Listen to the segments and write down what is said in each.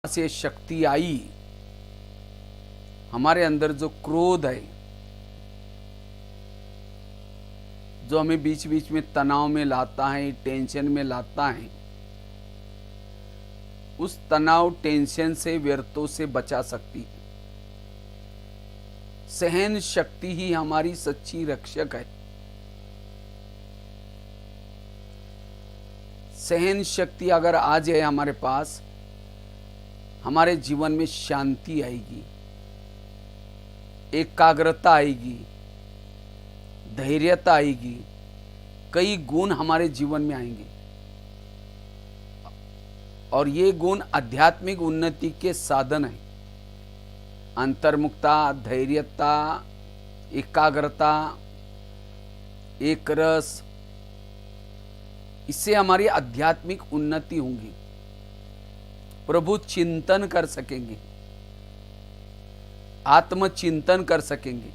से शक्ति आई, हमारे अंदर जो क्रोध है, जो हमें बीच बीच में तनाव में लाता है, टेंशन में लाता है, उस तनाव टेंशन से, व्यर्थों से बचा सकती है। सहन शक्ति ही हमारी सच्ची रक्षक है। सहन शक्ति अगर आ जाए हमारे पास, हमारे जीवन में शांति आएगी, एकाग्रता आएगी, धैर्यता आएगी, कई गुण हमारे जीवन में आएंगे और ये गुण आध्यात्मिक उन्नति के साधन हैं। अंतर्मुखता, धैर्यता, एकाग्रता, एक रस, इससे हमारी आध्यात्मिक उन्नति होगी। प्रभु चिंतन कर सकेंगे, आत्मचिंतन कर सकेंगे।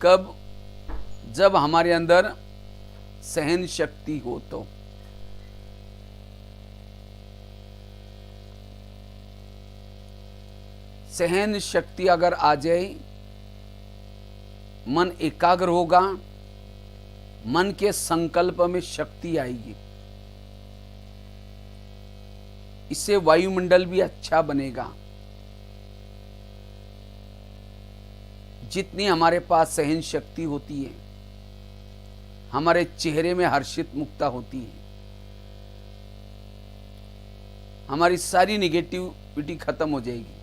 कब? जब हमारे अंदर सहन शक्ति हो तो। सहन शक्ति अगर आ जाए, मन एकाग्र होगा, मन के संकल्प में शक्ति आएगी, इससे वायुमंडल भी अच्छा बनेगा। जितनी हमारे पास सहन शक्ति होती है, हमारे चेहरे में हर्षित मुक्ता होती है, हमारी सारी निगेटिविटी खत्म हो जाएगी।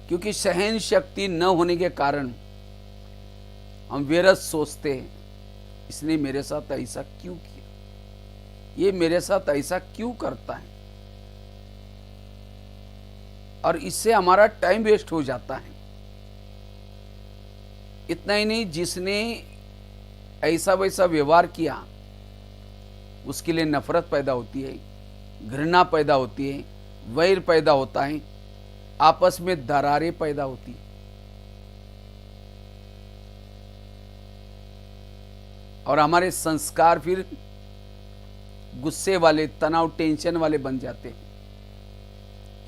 क्योंकि सहन शक्ति न होने के कारण हम व्यर्थ सोचते हैं, इसने मेरे साथ ऐसा क्यों किया, ये मेरे साथ ऐसा क्यों करता है, और इससे हमारा टाइम वेस्ट हो जाता है। इतना ही नहीं, जिसने ऐसा वैसा व्यवहार किया उसके लिए नफरत पैदा होती है, घृणा पैदा होती है, वैर पैदा होता है, आपस में दरारें पैदा होती है और हमारे संस्कार फिर गुस्से वाले, तनाव, टेंशन वाले बन जाते हैं।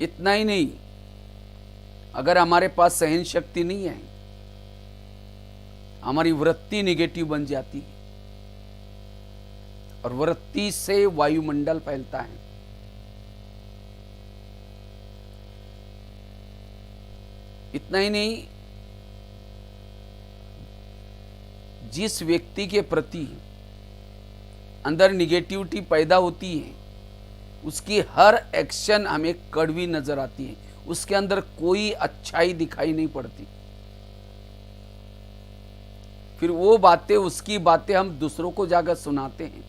इतना ही नहीं, अगर हमारे पास सहन शक्ति नहीं है, हमारी वृत्ति निगेटिव बन जाती है और वृत्ति से वायुमंडल फैलता है। इतना ही नहीं, जिस व्यक्ति के प्रति अंदर निगेटिविटी पैदा होती है, उसकी हर एक्शन हमें कड़वी नजर आती है, उसके अंदर कोई अच्छाई दिखाई नहीं पड़ती। फिर वो बातें, उसकी बातें हम दूसरों को जाकर सुनाते हैं,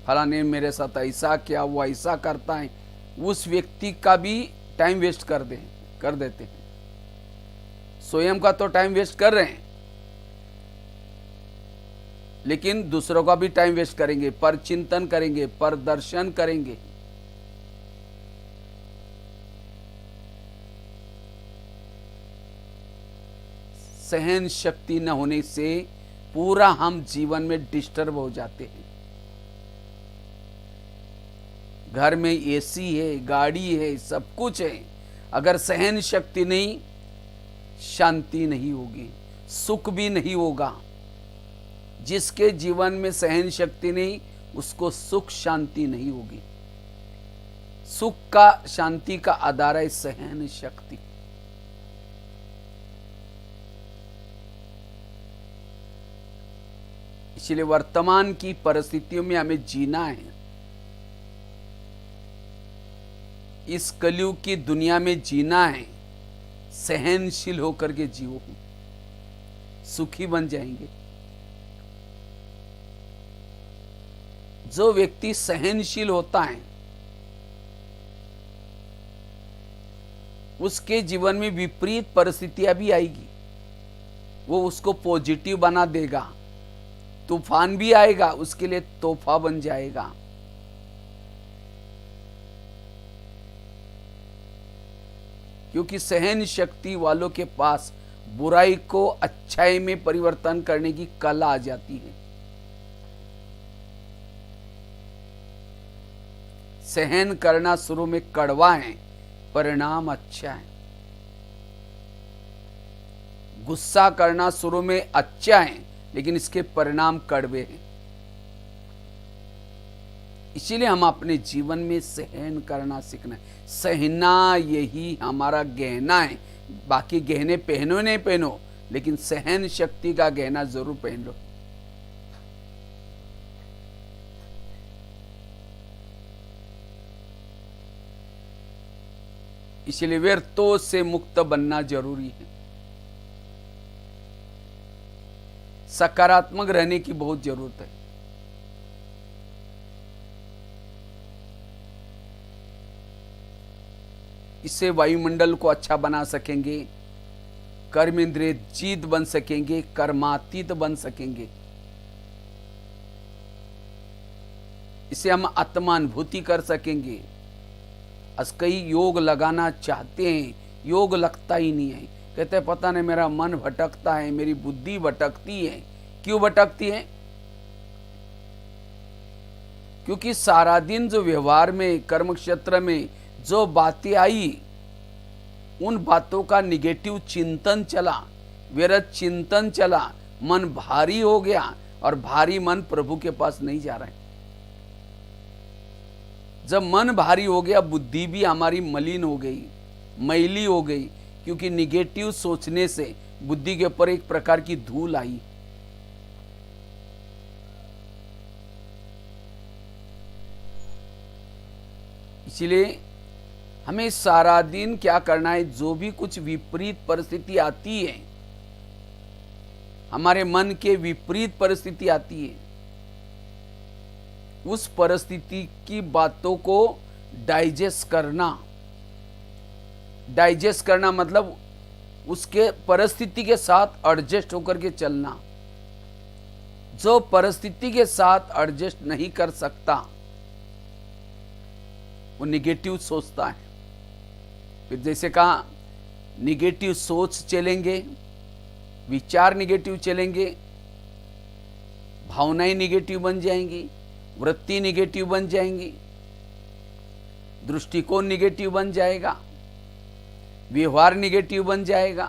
फलाने मेरे साथ ऐसा किया, वो ऐसा करता है। उस व्यक्ति का भी टाइम वेस्ट कर देते हैं। स्वयं का तो टाइम वेस्ट कर रहे हैं, लेकिन दूसरों का भी टाइम वेस्ट करेंगे, पर चिंतन करेंगे, पर दर्शन करेंगे। सहन शक्ति न होने से पूरा हम जीवन में डिस्टर्ब हो जाते हैं। घर में एसी है, गाड़ी है, सब कुछ है, अगर सहन शक्ति नहीं, शांति नहीं होगी, सुख भी नहीं होगा। जिसके जीवन में सहन शक्ति नहीं, उसको सुख शांति नहीं होगी। सुख का, शांति का आधार है सहन शक्ति। इसलिए वर्तमान की परिस्थितियों में हमें जीना है। इस कलयुग की दुनिया में जीना है, सहनशील होकर के जियो, सुखी बन जाएंगे। जो व्यक्ति सहनशील होता है, उसके जीवन में विपरीत परिस्थितियां भी आएगी, वो उसको पॉजिटिव बना देगा। तूफान भी आएगा, उसके लिए तोहफा बन जाएगा। क्योंकि सहन शक्ति वालों के पास बुराई को अच्छाई में परिवर्तन करने की कला आ जाती है। सहन करना शुरू में कड़वा है, परिणाम अच्छा है। गुस्सा करना शुरू में अच्छा है, लेकिन इसके परिणाम कड़वे हैं। इसीलिए हम अपने जीवन में सहन करना सीखना है। सहना यही हमारा गहना है। बाकी गहने पहनो नहीं पहनो, लेकिन सहन शक्ति का गहना जरूर पहन लो। इसलिए व्यर्थों से मुक्त बनना जरूरी है। सकारात्मक रहने की बहुत जरूरत है। इससे वायुमंडल को अच्छा बना सकेंगे, कर्मेंद्रिय जीत बन सकेंगे, कर्मातीत बन सकेंगे। इससे हम आत्मानुभूति कर सकेंगे। कई योग लगाना चाहते हैं, योग लगता ही नहीं है। कहते हैं पता नहीं मेरा मन भटकता है, मेरी बुद्धि भटकती है। क्यों भटकती है? क्योंकि सारा दिन जो व्यवहार में, कर्म क्षेत्र में जो बातें आई, उन बातों का निगेटिव चिंतन चला, व्यर्थ चिंतन चला, मन भारी हो गया, और भारी मन प्रभु के पास नहीं जा रहा है। जब मन भारी हो गया, बुद्धि भी हमारी मलिन हो गई, मैली हो गई, क्योंकि निगेटिव सोचने से बुद्धि के ऊपर एक प्रकार की धूल आई। इसलिए हमें सारा दिन क्या करना है, जो भी कुछ विपरीत परिस्थिति आती है, हमारे मन के विपरीत परिस्थिति आती है, उस परिस्थिति की बातों को डाइजेस्ट करना मतलब उसके परिस्थिति के साथ एडजस्ट होकर के चलना। जो परिस्थिति के साथ एडजस्ट नहीं कर सकता, वो निगेटिव सोचता है। फिर जैसे कहा, निगेटिव सोच चलेंगे, विचार निगेटिव चलेंगे, भावनाएं निगेटिव बन जाएंगी, वृत्ति निगेटिव बन जाएंगी, दृष्टिकोण निगेटिव बन जाएगा, व्यवहार निगेटिव बन जाएगा।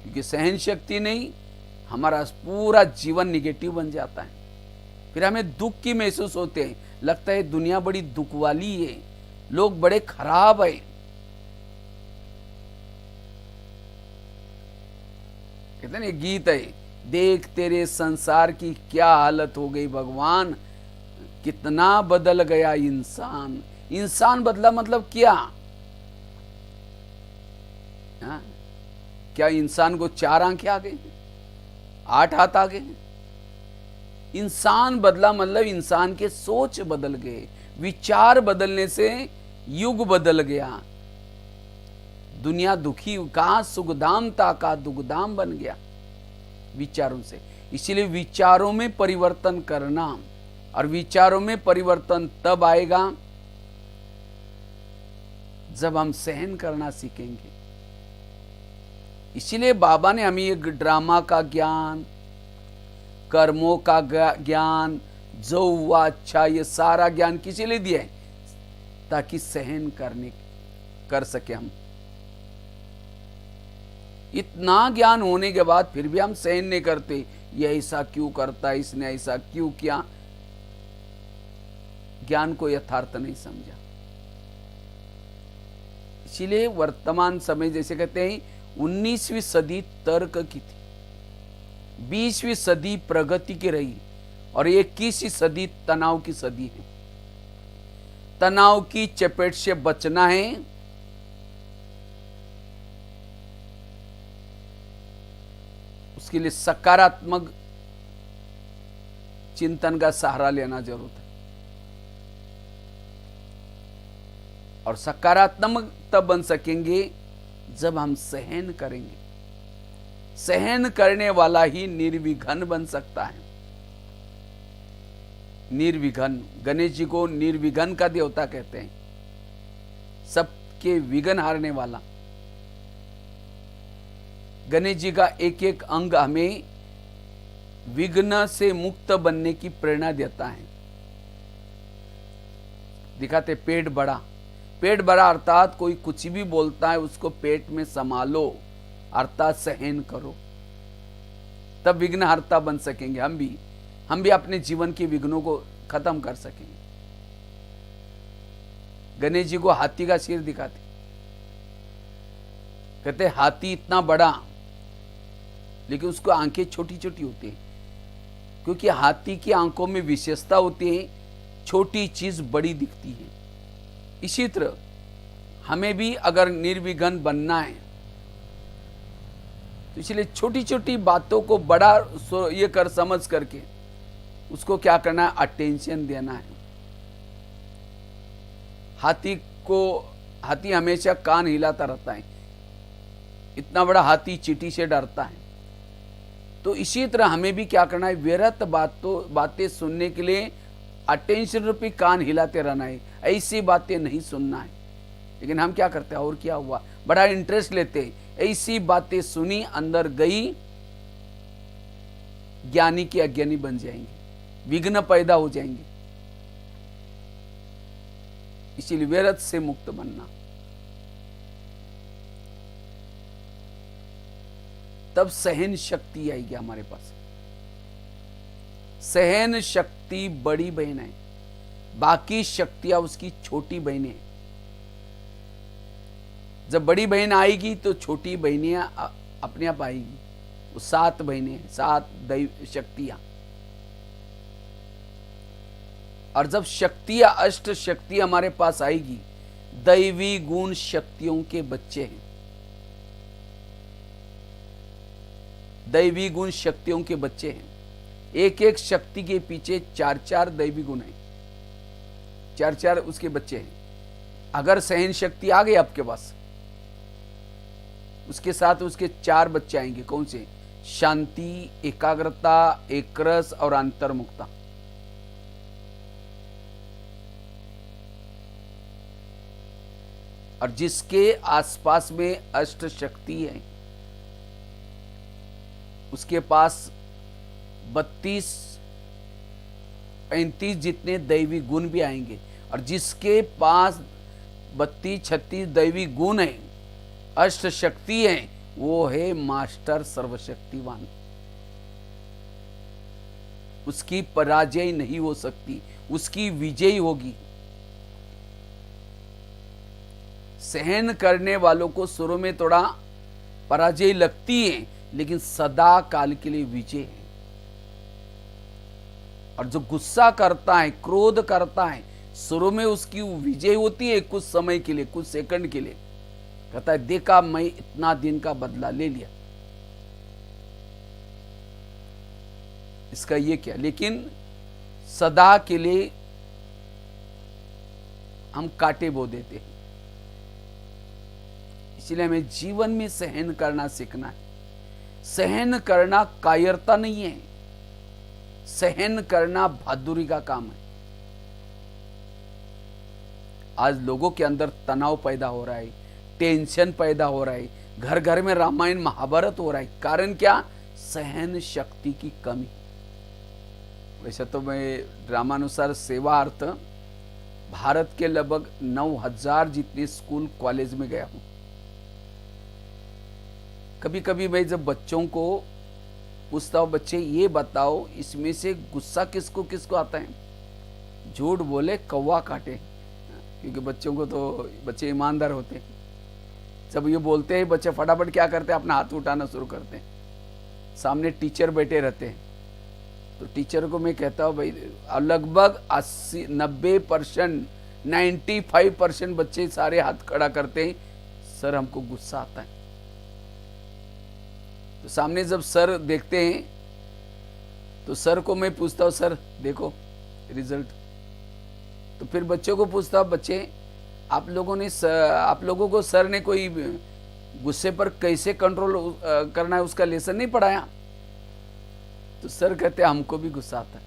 क्योंकि सहन शक्ति नहीं, हमारा पूरा जीवन निगेटिव बन जाता है। फिर हमें दुख की महसूस होते हैं, लगता है दुनिया बड़ी दुख वाली है, लोग बड़े खराब है। कहते हैं गीत है, देख तेरे संसार की क्या हालत हो गई भगवान, कितना बदल गया इंसान। इंसान बदला मतलब क्या? हा? क्या इंसान को 4 आंखें आ गई, 8 हाथ आ गए? इंसान बदला मतलब इंसान के सोच बदल गए। विचार बदलने से युग बदल गया। दुनिया दुखी, कहां सुखधाम था, का दुखधाम बन गया विचारों से। इसलिए विचारों में परिवर्तन करना, और विचारों में परिवर्तन तब आएगा जब हम सहन करना सीखेंगे। इसीलिए बाबा ने हमें एक ड्रामा का ज्ञान, कर्मों का ज्ञान, जो हुआ अच्छा, ये सारा ज्ञान किसी लिए दिया है? ताकि सहन कर सके हम। इतना ज्ञान होने के बाद फिर भी हम सहन नहीं करते, ये ऐसा क्यों करता है, इसने ऐसा क्यों किया? ज्ञान को यथार्थ नहीं समझा। इसीलिए वर्तमान समय, जैसे कहते हैं 19वीं सदी तर्क की थी, 20वीं सदी प्रगति की रही, और 21वीं सदी तनाव की सदी है। तनाव की चपेट से बचना है, उसके लिए सकारात्मक चिंतन का सहारा लेना जरूर है। और सकारात्मक तब बन सकेंगे जब हम सहन करेंगे। सहन करने वाला ही निर्विघ्न बन सकता है। निर्विघ्न, गणेश जी को निर्विघ्न का देवता कहते हैं, सबके विघ्न हारने वाला। गणेश जी का एक एक अंग हमें विघ्न से मुक्त बनने की प्रेरणा देता है। दिखाते पेट बड़ा। पेट बड़ा अर्थात कोई कुछ भी बोलता है उसको पेट में संभालो, अर्थात सहन करो, तब विघ्नहर्ता बन सकेंगे। हम भी अपने जीवन के विघ्नों को खत्म कर सकेंगे। गणेश जी को हाथी का सिर दिखाते, कहते हाथी इतना बड़ा लेकिन उसको आंखें छोटी छोटी होती हैं, क्योंकि हाथी की आंखों में विशेषता होती है, छोटी चीज बड़ी दिखती है। इसी तरह हमें भी अगर निर्विघ्न बनना है तो इसलिए छोटी छोटी बातों को बड़ा ये कर समझ करके उसको क्या करना है, अटेंशन देना है। हाथी हमेशा कान हिलाता रहता है, इतना बड़ा हाथी चींटी से डरता है। तो इसी तरह हमें भी क्या करना है, व्यर्थ बातें सुनने के लिए अटेंशन रूपी कान हिलाते रहना है, ऐसी बातें नहीं सुनना है। लेकिन हम क्या करते हैं, और क्या हुआ, बड़ा इंटरेस्ट लेते हैं, ऐसी बातें सुनी अंदर गई, ज्ञानी के अज्ञानी बन जाएंगे, विघ्न पैदा हो जाएंगे। इसीलिए व्यर्थ से मुक्त बनना, तब सहन शक्ति आएगी हमारे पास। सहन शक्ति बड़ी बहन है, बाकी शक्तियां उसकी छोटी बहनें हैं। जब बड़ी बहन आएगी तो छोटी बहनियां अपने आप आएगी। वो 7 बहनें, 7 दैव शक्तियां। और जब शक्तियां, अष्ट शक्ति हमारे पास आएगी, दैवी गुण शक्तियों के बच्चे हैं। दैवी गुण शक्तियों के बच्चे हैं। एक एक शक्ति के पीछे 4-4 दैवी गुण हैं, 4-4 उसके बच्चे हैं। अगर सहन शक्ति आ गई आपके पास, उसके साथ उसके 4 बच्चे आएंगे। कौन से? शांति, एकाग्रता, एकरस और अंतर्मुखता। और जिसके आसपास में अष्ट शक्ति है, उसके पास 32-35 जितने दैवी गुण भी आएंगे। और जिसके पास 32-36 दैवी गुण है, अष्ट शक्ति है, वो है मास्टर सर्वशक्तिवान। उसकी पराजय नहीं हो सकती, उसकी विजय होगी। सहन करने वालों को शुरू में थोड़ा पराजय लगती है, लेकिन सदा काल के लिए विजय है। और जो गुस्सा करता है, क्रोध करता है, शुरू में उसकी विजय होती है कुछ समय के लिए, कुछ सेकंड के लिए। कहता है देखा, मैं इतना दिन का बदला ले लिया, इसका ये क्या। लेकिन सदा के लिए हम कांटे बो देते हैं। इसलिए हमें जीवन में सहन करना सीखना है। सहन करना कायरता नहीं है, सहन करना बहादुरी का काम है। आज लोगों के अंदर तनाव पैदा हो रहा है, टेंशन पैदा हो रहा है, घर घर में रामायण महाभारत हो रहा है। कारण क्या? सहन शक्ति की कमी। वैसे तो मैं ड्रामानुसार सेवार्थ भारत के लगभग 9,000 जितने स्कूल कॉलेज में गया हूं। कभी कभी मैं जब बच्चों को पूछता हूं, बच्चे ये बताओ इसमें से गुस्सा किसको किसको आता है? झूठ बोले कौवा काटे, क्योंकि बच्चों को तो बच्चे ईमानदार होते हैं। जब ये बोलते हैं बच्चे फटाफट क्या करते हैं, अपना हाथ उठाना शुरू करते हैं। सामने टीचर बैठे रहते हैं तो टीचर को मैं कहता हूँ भाई, लगभग 80-90%, 95% बच्चे सारे हाथ खड़ा करते हैं, सर हमको गुस्सा आता है। तो सामने जब सर देखते हैं तो सर को मैं पूछता हूँ, सर देखो रिजल्ट। तो फिर बच्चों को पूछता हूँ, बच्चे आप लोगों को सर ने कोई गुस्से पर कैसे कंट्रोल करना है उसका लेसन नहीं पढ़ाया? तो सर कहते हमको भी गुस्सा आता है।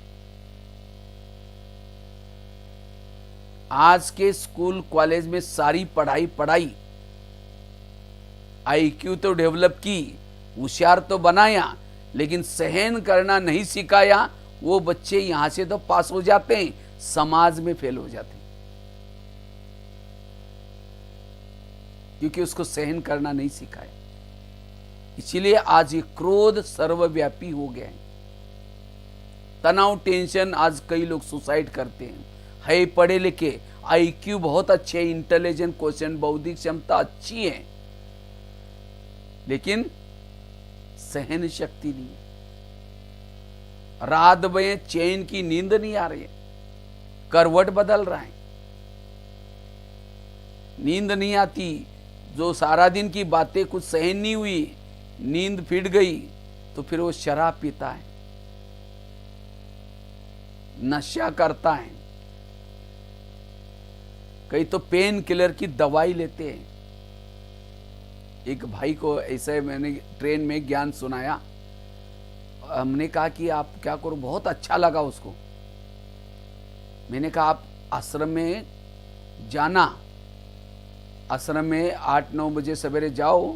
आज के स्कूल कॉलेज में सारी पढ़ाई IQ तो डेवलप की, होशियार तो बनाया, लेकिन सहन करना नहीं सिखाया। वो बच्चे यहां से तो पास हो जाते हैं, समाज में फेल हो जाते हैं। क्योंकि उसको सहन करना नहीं सिखाया। इसीलिए आज ये क्रोध सर्वव्यापी हो गया है। तनाव, टेंशन, आज कई लोग सुसाइड करते हैं। है पढ़े लिखे, आईक्यू बहुत अच्छे, इंटेलिजेंट, क्वेश्चन, बौद्धिक क्षमता अच्छी है, लेकिन सहन शक्ति नहीं है। रात में चैन की नींद नहीं आ रही है, करवट बदल रहा है, नींद नहीं आती, जो सारा दिन की बातें कुछ सहन नहीं हुई, नींद फिट गई, तो फिर वो शराब पीता है, नशा करता है, कई तो पेन किलर की दवाई लेते हैं। एक भाई को ऐसे मैंने ट्रेन में ज्ञान सुनाया, हमने कहा कि आप क्या करो, बहुत अच्छा लगा उसको। मैंने कहा आप आश्रम में जाना, आश्रम में 8-9 बजे सवेरे जाओ,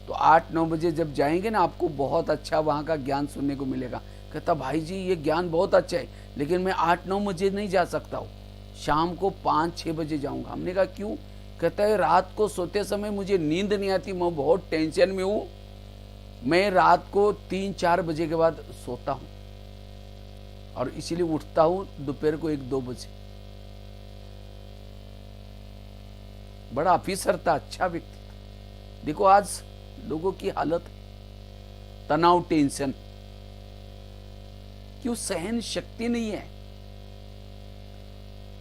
तो 8-9 बजे जब जाएंगे ना, आपको बहुत अच्छा वहाँ का ज्ञान सुनने को मिलेगा। कहता भाई जी ये ज्ञान बहुत अच्छा है, लेकिन मैं 8-9 बजे नहीं जा सकता हूँ, शाम को 5-6 बजे जाऊँगा। हमने कहा क्यों? कहता है रात को सोते समय मुझे नींद नहीं आती, मैं बहुत टेंशन में हूँ, मैं रात को 3-4 बजे के बाद सोता हूँ और इसीलिए उठता हूँ दोपहर को 1-2 बजे। बड़ा ऑफिसर था, अच्छा व्यक्ति था। देखो आज लोगों की हालत, तनाव, टेंशन, क्यों? सहन शक्ति नहीं है।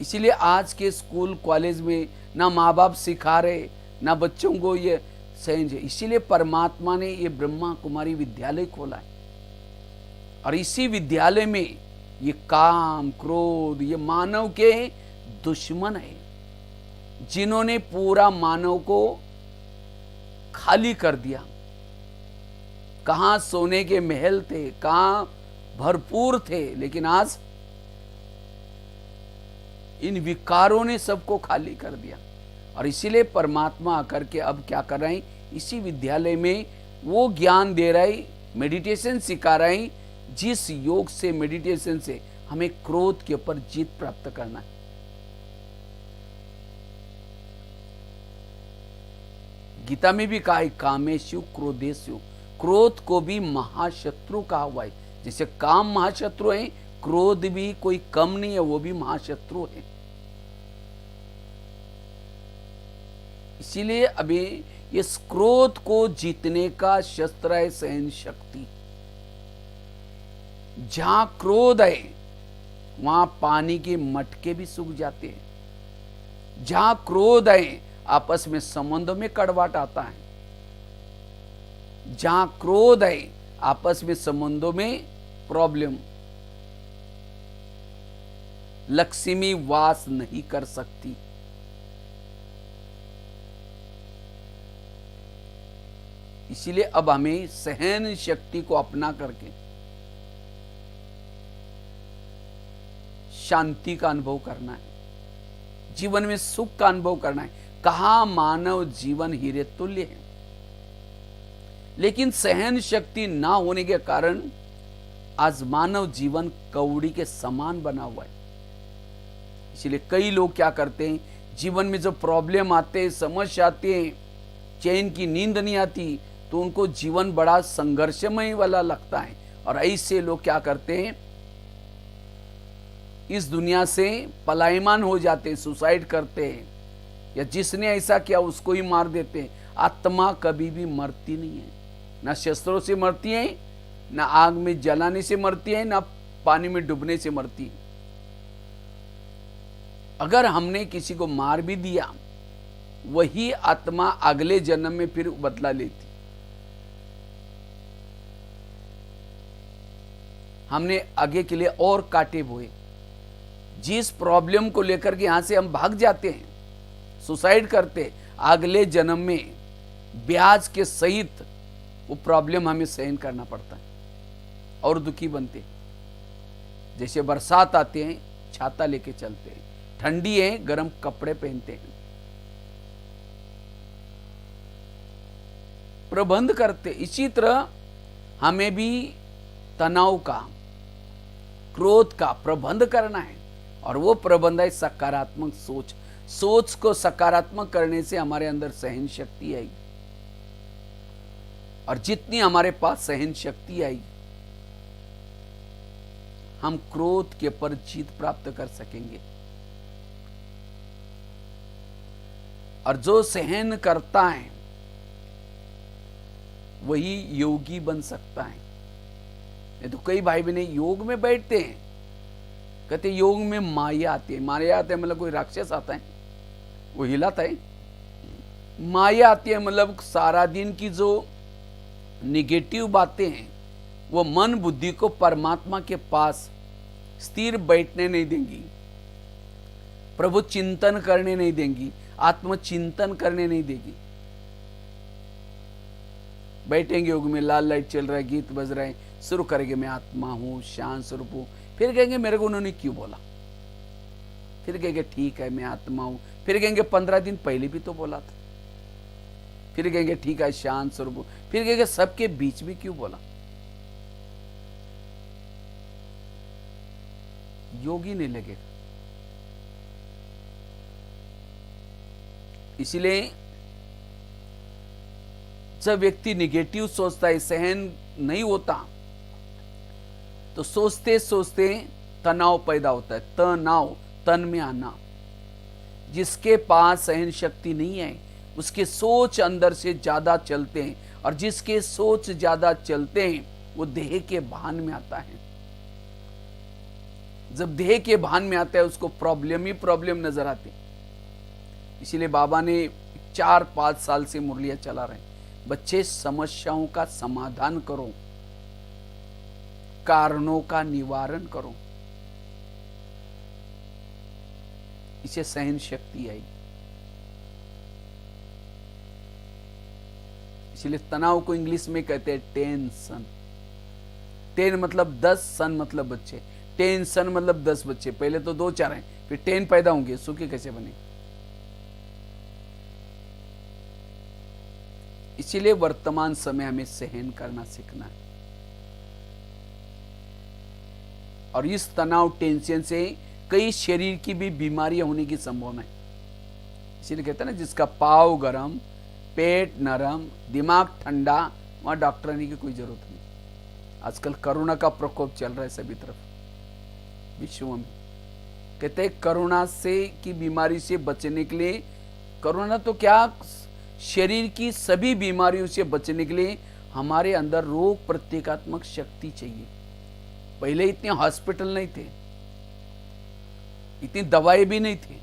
इसीलिए आज के स्कूल कॉलेज में ना माँ बाप सिखा रहे, ना बच्चों को ये सहन है। इसीलिए परमात्मा ने ये ब्रह्मा कुमारी विद्यालय खोला है, और इसी विद्यालय में ये काम, क्रोध, ये मानव के दुश्मन है, जिन्होंने पूरा मानव को खाली कर दिया। कहां सोने के महल थे, कहां भरपूर थे, लेकिन आज इन विकारों ने सबको खाली कर दिया। और इसीलिए परमात्मा आकर के अब क्या कर रहे हैं, इसी विद्यालय में वो ज्ञान दे रहे हैं, मेडिटेशन सिखा रहे हैं, जिस योग से, मेडिटेशन से हमें क्रोध के ऊपर जीत प्राप्त करना है। गीता में भी कहा है कामेषु क्रोधेषु, क्रोध को भी महाशत्रु कहा हुआ है। जैसे काम महाशत्रु है, क्रोध भी कोई कम नहीं है, वो भी महाशत्रु है। इसीलिए अभी इस क्रोध को जीतने का शस्त्र है सहन शक्ति। जहां क्रोध है वहां पानी के मटके भी सूख जाते हैं। जहां क्रोध है आपस में संबंधों में कड़वाहट आता है। जहां क्रोध है आपस में संबंधों में प्रॉब्लम, लक्ष्मी वास नहीं कर सकती। इसीलिए अब हमें सहन शक्ति को अपना करके शांति का अनुभव करना है, जीवन में सुख का अनुभव करना है। कहा मानव जीवन हीरे तुल्य है, लेकिन सहन शक्ति ना होने के कारण आज मानव जीवन कौड़ी के समान बना हुआ है। इसलिए कई लोग क्या करते हैं, जीवन में जो प्रॉब्लम आते हैं, समस्या आते हैं, चैन की नींद नहीं आती, तो उनको जीवन बड़ा संघर्षमय वाला लगता है। और ऐसे लोग क्या करते हैं, इस दुनिया से पलायमान हो जाते हैं, सुसाइड करते हैं, या जिसने ऐसा किया उसको ही मार देते हैं। आत्मा कभी भी मरती नहीं है, ना शस्त्रों से मरती है, ना आग में जलाने से मरती है, ना पानी में डूबने से मरती है। अगर हमने किसी को मार भी दिया, वही आत्मा अगले जन्म में फिर बदला लेती। हमने आगे के लिए और काटे बोए, जिस प्रॉब्लम को लेकर के यहां से हम भाग जाते हैं, सुसाइड करते, अगले जन्म में ब्याज के सहित वो प्रॉब्लम हमें सहन करना पड़ता है और दुखी बनते। जैसे बरसात आते हैं, छाता लेके चलते हैं, ठंडी है, गर्म कपड़े पहनते हैं, प्रबंध करते। इसी तरह हमें भी तनाव का, क्रोध का प्रबंध करना है, और वो प्रबंध है सकारात्मक सोच। सोच को सकारात्मक करने से हमारे अंदर सहन शक्ति आई, और जितनी हमारे पास सहन शक्ति आई, हम क्रोध के ऊपर जीत प्राप्त कर सकेंगे। और जो सहन करता है वही योगी बन सकता है। ये तो कई भाई बहन योग में बैठते हैं, कहते योग में माया आती है। माया आती है मतलब कोई राक्षस आता है वो हिलाता है। माया आती है मतलब सारा दिन की जो निगेटिव बातें हैं वो मन बुद्धि को परमात्मा के पास स्थिर बैठने नहीं देंगी, प्रभु चिंतन करने नहीं देंगी, आत्मचिंतन करने नहीं देगी। बैठेंगे योग में, लाल लाइट चल रहा है, गीत बज रहा है, शुरू करेंगे मैं आत्मा हूं, शांत स्वरूप हूं, फिर कहेंगे मेरे को उन्होंने क्यों बोला, फिर कहेंगे ठीक है मैं आत्मा हूं, फिर कहेंगे 15 दिन पहले भी तो बोला था, फिर कहेंगे ठीक है शांत स्वरूप हूं, फिर कहेंगे सबके बीच में क्यों बोला। योगी नहीं लगेगा। इसलिए जब व्यक्ति निगेटिव सोचता है, सहन नहीं होता, तो सोचते सोचते तनाव पैदा होता है। तनाव, तन में आना। जिसके पास सहन शक्ति नहीं है उसके सोच अंदर से ज्यादा चलते हैं, और जिसके सोच ज्यादा चलते हैं वो देह के भान में आता है। जब देह के भान में आता है उसको प्रॉब्लम ही प्रॉब्लम नजर आती। इसीलिए बाबा ने 4-5 साल से मुरलियां चला रहे, बच्चे समस्याओं का समाधान करो, कारणों का निवारण करो, इसे सहन शक्ति आई। इसलिए तनाव को इंग्लिश में कहते हैं टेंशन। टेन मतलब 10, सन मतलब बच्चे। टेंशन मतलब 10 बच्चे, पहले तो 2-4 हैं, फिर 10 पैदा होंगे, सुखी कैसे बने। इसीलिए वर्तमान समय हमें सहन करना सीखना है। और इस तनाव, टेंशन से कई शरीर की भी बीमारियां होने की संभावना है। इसीलिए कहते हैं ना, जिसका पाँव गरम, पेट नरम, दिमाग ठंडा, वहां डॉक्टर आने की कोई जरूरत नहीं। आजकल कोरोना का प्रकोप चल रहा है सभी तरफ विश्व में। कहते हैं कोरोना से की बीमारी से बचने के लिए, कोरोना तो क्या, शरीर की सभी बीमारियों से बचने के लिए हमारे अंदर रोग प्रतिकात्मक शक्ति चाहिए। पहले इतने हॉस्पिटल नहीं थे, इतनी दवाई भी नहीं थी,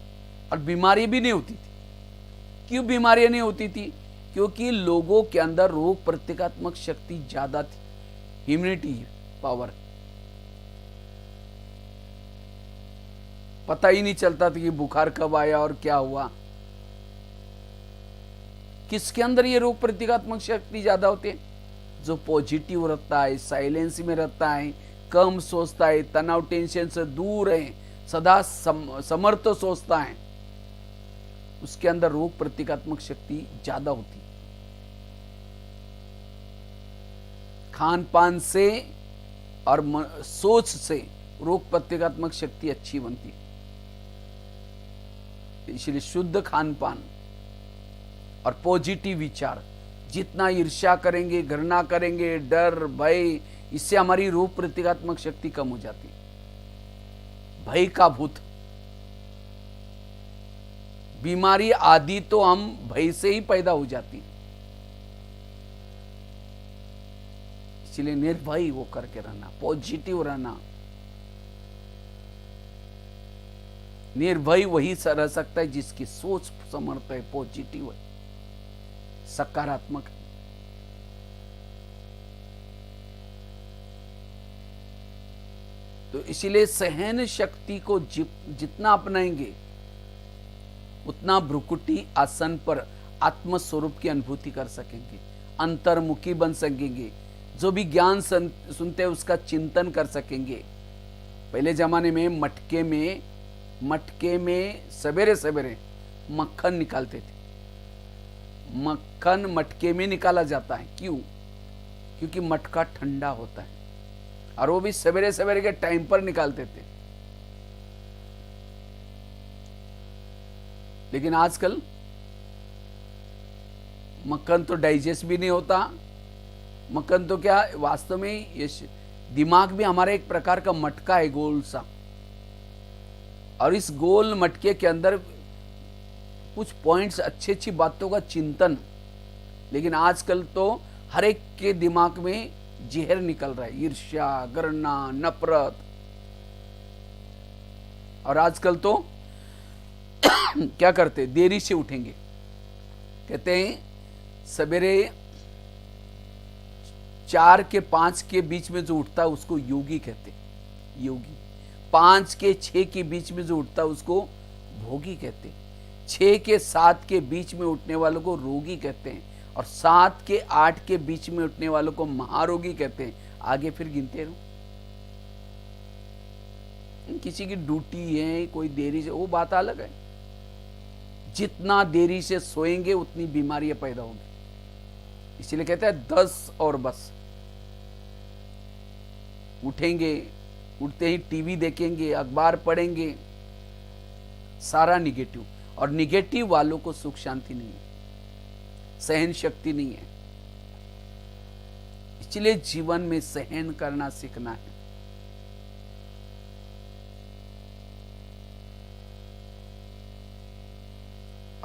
और बीमारी भी नहीं होती थी। क्यों बीमारियां नहीं होती थी? क्योंकि लोगों के अंदर रोग प्रतिकात्मक शक्ति ज्यादा थी, इम्यूनिटी पावर। पता ही नहीं चलता था कि बुखार कब आया और क्या हुआ। किसके अंदर ये रोग प्रतिकात्मक शक्ति ज्यादा होती है? जो पॉजिटिव रहता है, साइलेंस में रहता है, कम सोचता है, तनाव टेंशन से दूर है, सदा समर्थ सोचता है, उसके अंदर रोग प्रतिकात्मक शक्ति ज्यादा होती है। खान पान से और सोच से रोग प्रतिकात्मक शक्ति अच्छी बनती है। इसलिए शुद्ध खान पान और पॉजिटिव विचार, जितना ईर्ष्या करेंगे, घृणा करेंगे, डर भय, इससे हमारी रोग प्रतिकात्मक शक्ति कम हो जाती है। भय का भूत, बीमारी आदि तो हम भय से ही पैदा हो जाती है। इसलिए निर्भय वो करके रहना, पॉजिटिव रहना। निर्भय वही रह सकता है जिसकी सोच समर्थ है, पॉजिटिव है, सकारात्मक है। तो इसीलिए सहन शक्ति को जितना अपनाएंगे उतना भ्रुकुटी आसन पर आत्मस्वरूप की अनुभूति कर सकेंगे, अंतर्मुखी बन सकेंगे, जो भी ज्ञान सुनते हैं उसका चिंतन कर सकेंगे। पहले जमाने में मटके में सवेरे सवेरे मक्खन निकालते थे। मक्खन मटके में निकाला जाता है, क्यों? क्योंकि मटका ठंडा होता है, और वो भी सवेरे सवेरे के टाइम पर निकालते थे। लेकिन आजकल मक्खन तो डाइजेस्ट भी नहीं होता। मक्खन तो क्या, वास्तव में ये दिमाग भी हमारा एक प्रकार का मटका है, गोल सा, और इस गोल मटके के अंदर कुछ पॉइंट्स, अच्छी अच्छी बातों का चिंतन, लेकिन आजकल तो हर एक के दिमाग में जहर निकल रहा है, ईर्ष्या, घृणा, नफरत। और आजकल तो क्या करते, देरी से उठेंगे, कहते हैं सवेरे 4 के 5 के बीच में जो उठता है उसको योगी कहते हैं, योगी। 5 के 6 के बीच में जो उठता है उसको भोगी कहते हैं। 6 के 7 के बीच में उठने वालों को रोगी कहते हैं, और 7 के 8 के बीच में उठने वालों को महारोगी कहते हैं। आगे फिर गिनते रहो। किसी की ड्यूटी है, कोई देरी से, वो बात अलग है। जितना देरी से सोएंगे उतनी बीमारियां पैदा होंगी। इसलिए कहते हैं 10 और बस। उठेंगे, उठते ही टीवी देखेंगे, अखबार पढ़ेंगे, सारा निगेटिव। और निगेटिव वालों को सुख शांति नहीं है, सहन शक्ति नहीं है। इसलिए जीवन में सहन करना सीखना है।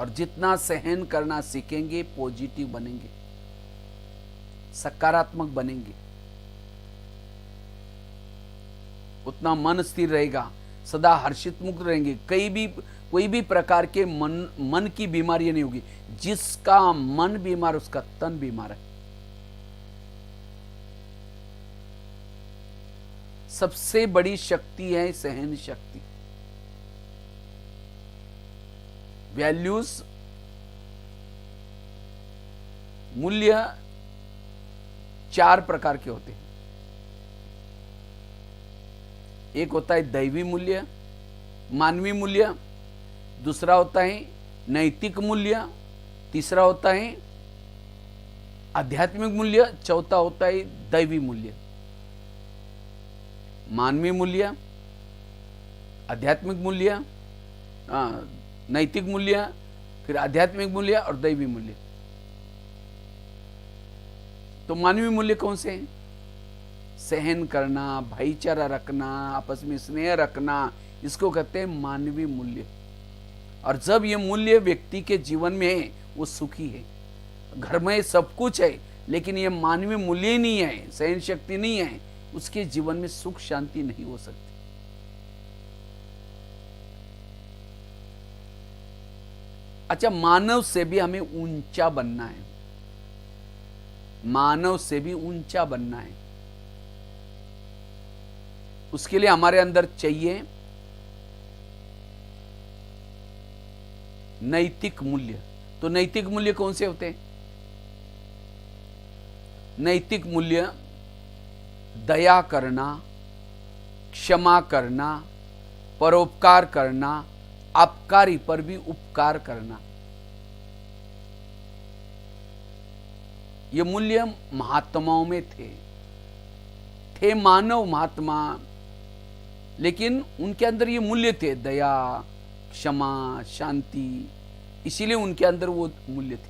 और जितना सहन करना सीखेंगे, पॉजिटिव बनेंगे, सकारात्मक बनेंगे, उतना मन स्थिर रहेगा, सदा हर्षित मुक्त रहेंगे। कोई भी प्रकार के मन की बीमारी नहीं होगी। जिसका मन बीमार उसका तन बीमार है। सबसे बड़ी शक्ति है सहन शक्ति। वैल्यूज, मूल्य 4 प्रकार के होते हैं। एक होता है दैवी मूल्य, मानवीय मूल्य, दूसरा होता है नैतिक मूल्य, तीसरा होता है आध्यात्मिक मूल्य, चौथा होता है दैवी मूल्य। मानवीय मूल्य, आध्यात्मिक मूल्य, नैतिक मूल्य, फिर आध्यात्मिक मूल्य और दैवी मूल्य। तो मानवीय मूल्य कौन से हैं? सहन करना, भाईचारा रखना, आपस में स्नेह रखना, इसको कहते हैं मानवीय मूल्य। और जब ये मूल्य व्यक्ति के जीवन में है, वो सुखी है। घर में सब कुछ है, लेकिन ये मानवीय मूल्य ही नहीं है, सहन शक्ति नहीं है, उसके जीवन में सुख शांति नहीं हो सकती। अच्छा, मानव से भी हमें ऊंचा बनना है। मानव से भी ऊंचा बनना है। उसके लिए हमारे अंदर चाहिए नैतिक मूल्य। तो नैतिक मूल्य कौन से होते हैं? नैतिक मूल्य दया करना, क्षमा करना, परोपकार करना, अपकारी पर भी उपकार करना। ये मूल्य महात्माओं में थे मानव महात्मा, लेकिन उनके अंदर ये मूल्य थे, दया, क्षमा, शांति, इसीलिए उनके अंदर वो मूल्य थे।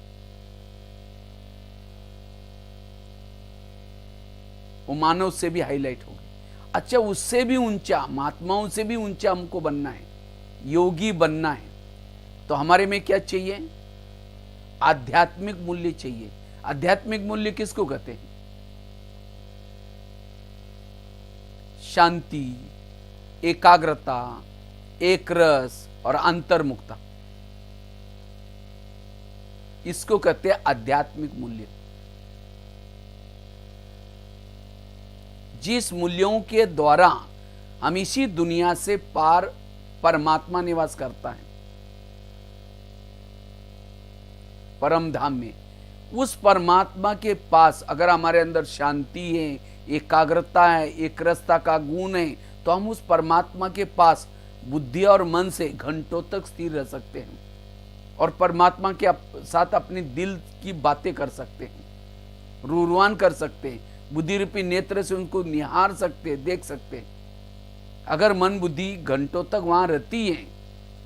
वो मानव से भी हाईलाइट हो गए। अच्छा, उससे भी ऊंचा, महात्माओं से भी ऊंचा हमको बनना है, योगी बनना है। तो हमारे में क्या चाहिए? आध्यात्मिक मूल्य चाहिए। आध्यात्मिक मूल्य किसको कहते हैं? शांति, एकाग्रता, एक रस और अंतर्मुखता, इसको कहते हैं आध्यात्मिक मूल्य। जिस मूल्यों के द्वारा हम इसी दुनिया से पार परमात्मा निवास करता है, परम धाम में, उस परमात्मा के पास अगर हमारे अंदर शांति है, एकाग्रता है, एक रसता का गुण है, तो हम उस परमात्मा के पास बुद्धि और मन से घंटों तक स्थिर रह सकते हैं और परमात्मा के साथ अपने दिल की बातें कर सकते हैं, रूरवान कर सकते हैं, बुद्धि रूपी नेत्र से उनको निहार सकते हैं, देख सकते हैं। अगर मन बुद्धि घंटों तक वहां रहती है,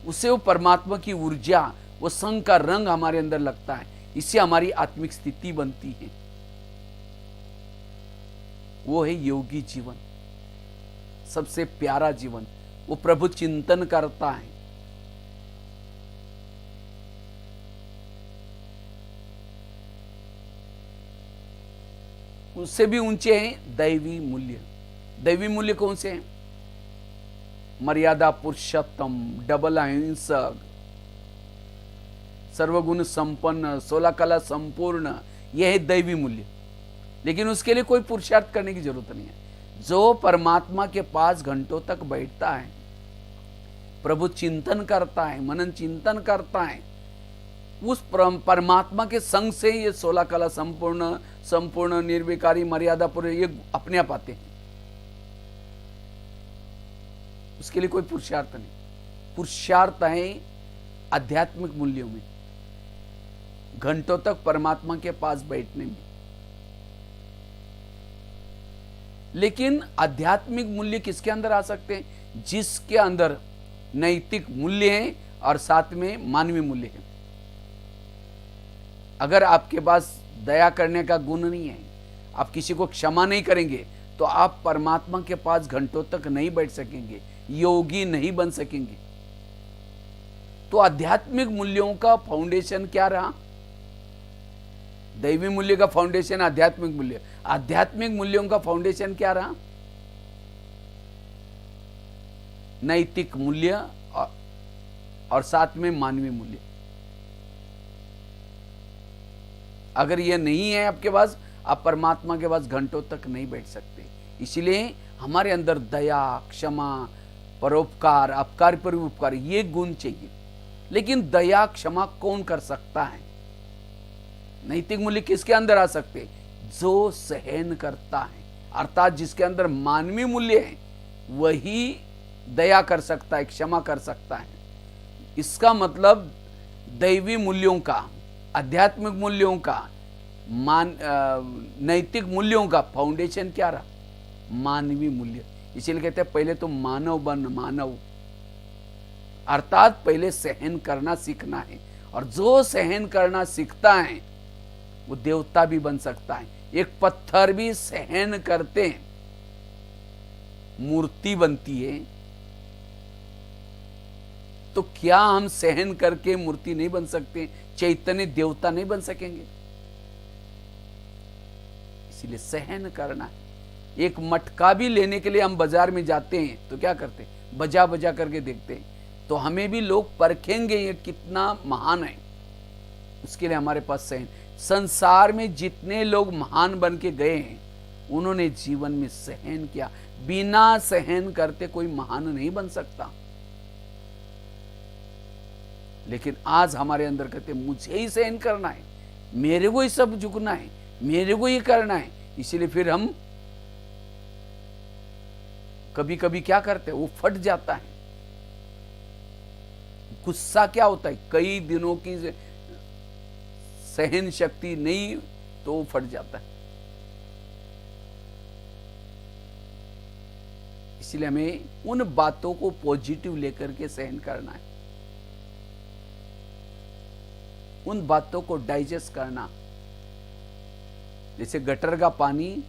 उससे वो परमात्मा की ऊर्जा वो संग का रंग हमारे अंदर लगता है, इससे हमारी आत्मिक स्थिति बनती है। वो है योगी जीवन, सबसे प्यारा जीवन। वो प्रभु चिंतन करता है। उससे भी ऊंचे हैं दैवी मूल्य। दैवी मूल्य कौन से हैं? मर्यादा पुरुषोत्तम, डबल अहिंसक, सर्वगुण संपन्न, 16 कला संपूर्ण, यह है दैवी मूल्य। लेकिन उसके लिए कोई पुरुषार्थ करने की जरूरत नहीं है। जो परमात्मा के पास घंटों तक बैठता है, प्रभु चिंतन करता है, मनन चिंतन करता है, उस परमात्मा के संग से ये 16 कला संपूर्ण, संपूर्ण, निर्विकारी, मर्यादा पूर्ण, ये अपने आप आते हैं। उसके लिए कोई पुरुषार्थ नहीं। पुरुषार्थ है आध्यात्मिक मूल्यों में, घंटों तक परमात्मा के पास बैठने में। लेकिन आध्यात्मिक मूल्य किसके अंदर आ सकते हैं? जिसके अंदर नैतिक मूल्य है और साथ में मानवीय मूल्य है। अगर आपके पास दया करने का गुण नहीं है, आप किसी को क्षमा नहीं करेंगे, तो आप परमात्मा के पास घंटों तक नहीं बैठ सकेंगे, योगी नहीं बन सकेंगे। तो आध्यात्मिक मूल्यों का फाउंडेशन क्या रहा? दैवी मूल्य का फाउंडेशन आध्यात्मिक मूल्य। आध्यात्मिक मूल्यों का फाउंडेशन क्या रहा? नैतिक मूल्य और साथ में मानवीय मूल्य। अगर यह नहीं है आपके पास, आप परमात्मा के पास घंटों तक नहीं बैठ सकते। इसलिए हमारे अंदर दया, क्षमा, परोपकार, अपकार पर उपकार, ये गुण चाहिए। लेकिन दया क्षमा कौन कर सकता है? नैतिक मूल्य किसके अंदर आ सकते? जो सहन करता है, अर्थात जिसके अंदर मानवीय मूल्य है, वही दया कर सकता है, क्षमा कर सकता है। इसका मतलब दैवी मूल्यों का, आध्यात्मिक मूल्यों का, नैतिक मूल्यों का फाउंडेशन क्या रहा? मानवीय मूल्य। इसीलिए कहते हैं पहले तो मानव बन, मानव, अर्थात पहले सहन करना सीखना है। और जो सहन करना सीखता है वो देवता भी बन सकता है। एक पत्थर भी सहन करते हैं, मूर्ति बनती है। तो क्या हम सहन करके मूर्ति नहीं बन सकते? चैतन्य देवता नहीं बन सकेंगे? इसीलिए सहन करना है। एक मटका भी लेने के लिए हम बाजार में जाते हैं तो क्या करते हैं? बजा बजा करके देखते हैं। तो हमें भी लोग परखेंगे ये कितना महान है, उसके लिए हमारे पास सहन। संसार में जितने लोग महान बन के गए हैं, उन्होंने जीवन में सहन किया। बिना सहन करते कोई महान नहीं बन सकता। लेकिन आज हमारे अंदर कहते मुझे ही सहन करना है, मेरे को ही सब झुकना है, मेरे को ही करना है। इसीलिए फिर हम कभी कभी क्या करते हैं, वो फट जाता है। गुस्सा क्या होता है? कई दिनों की सहन शक्ति नहीं तो वो फट जाता है। इसलिए हमें उन बातों को पॉजिटिव लेकर के सहन करना है, उन बातों को डाइजेस्ट करना। जैसे गटर का पानी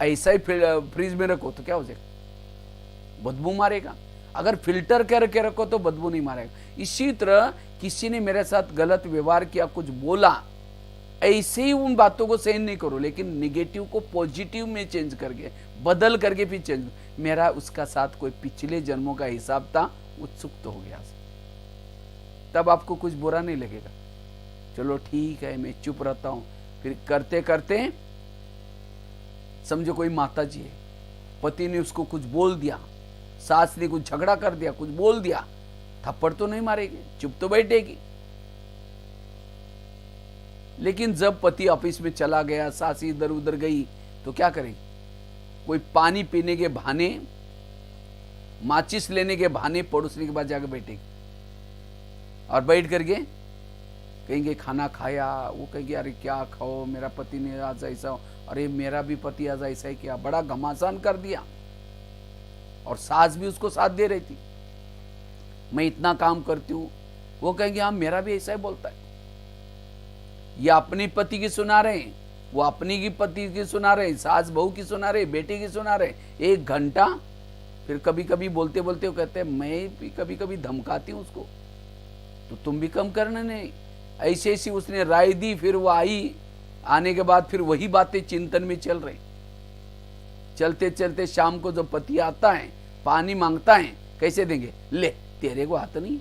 ऐसा ही फ्रिज में रखो तो क्या हो जाएगा? बदबू मारेगा। अगर फिल्टर करके रखो तो बदबू नहीं मारेगा। इसी तरह किसी ने मेरे साथ गलत व्यवहार किया, कुछ बोला, ऐसे ही उन बातों को सहन नहीं करो, लेकिन निगेटिव को पॉजिटिव में चेंज करके, बदल करके फिर चेंज। मेरा उसका साथ कोई पिछले जन्मों का हिसाब था, उत्सुक तो हो गया, तब आपको कुछ बुरा नहीं लगेगा। चलो ठीक है, मैं चुप रहता हूं। फिर करते करते समझो कोई माता जी है, पति ने उसको कुछ बोल दिया, सास ने कुछ झगड़ा कर दिया, कुछ बोल दिया, थप्पड़ तो नहीं मारेगी, चुप तो बैठेगी। लेकिन जब पति ऑफिस में चला गया, सास इधर उधर गई, तो क्या करेगी? कोई पानी पीने के बहाने, माचिस लेने के बहाने पड़ोसनी के पास जाकर बैठेगी और बैठ करके कहेंगे खाना खाया? वो कहेगी अरे क्या खाओ, मेरा पति ने आज ऐसा, अरे मेरा भी पति आज ऐसा ही किया, बड़ा घमासान कर दिया। और सास भी उसको साथ दे रही थी, मैं इतना काम करती हूँ, वो कहेंगे हाँ मेरा भी ऐसा ही बोलता है। ये अपनी पति की सुना रहे हैं, वो अपनी की पति की सुना रहे, सास बहू की सुना रहे, बेटी की सुना रहे 1 घंटा। फिर कभी कभी बोलते बोलते वो कहते हैं मैं भी कभी कभी धमकाती हूँ उसको, तो तुम भी कम करना नहीं। ऐसे ऐसी उसने राय दी, फिर वो आई, आने के बाद फिर वही बातें चिंतन में चल रही। चलते चलते शाम को जो पति आता है, पानी मांगता है, कैसे देंगे, ले तेरे को आता नहीं।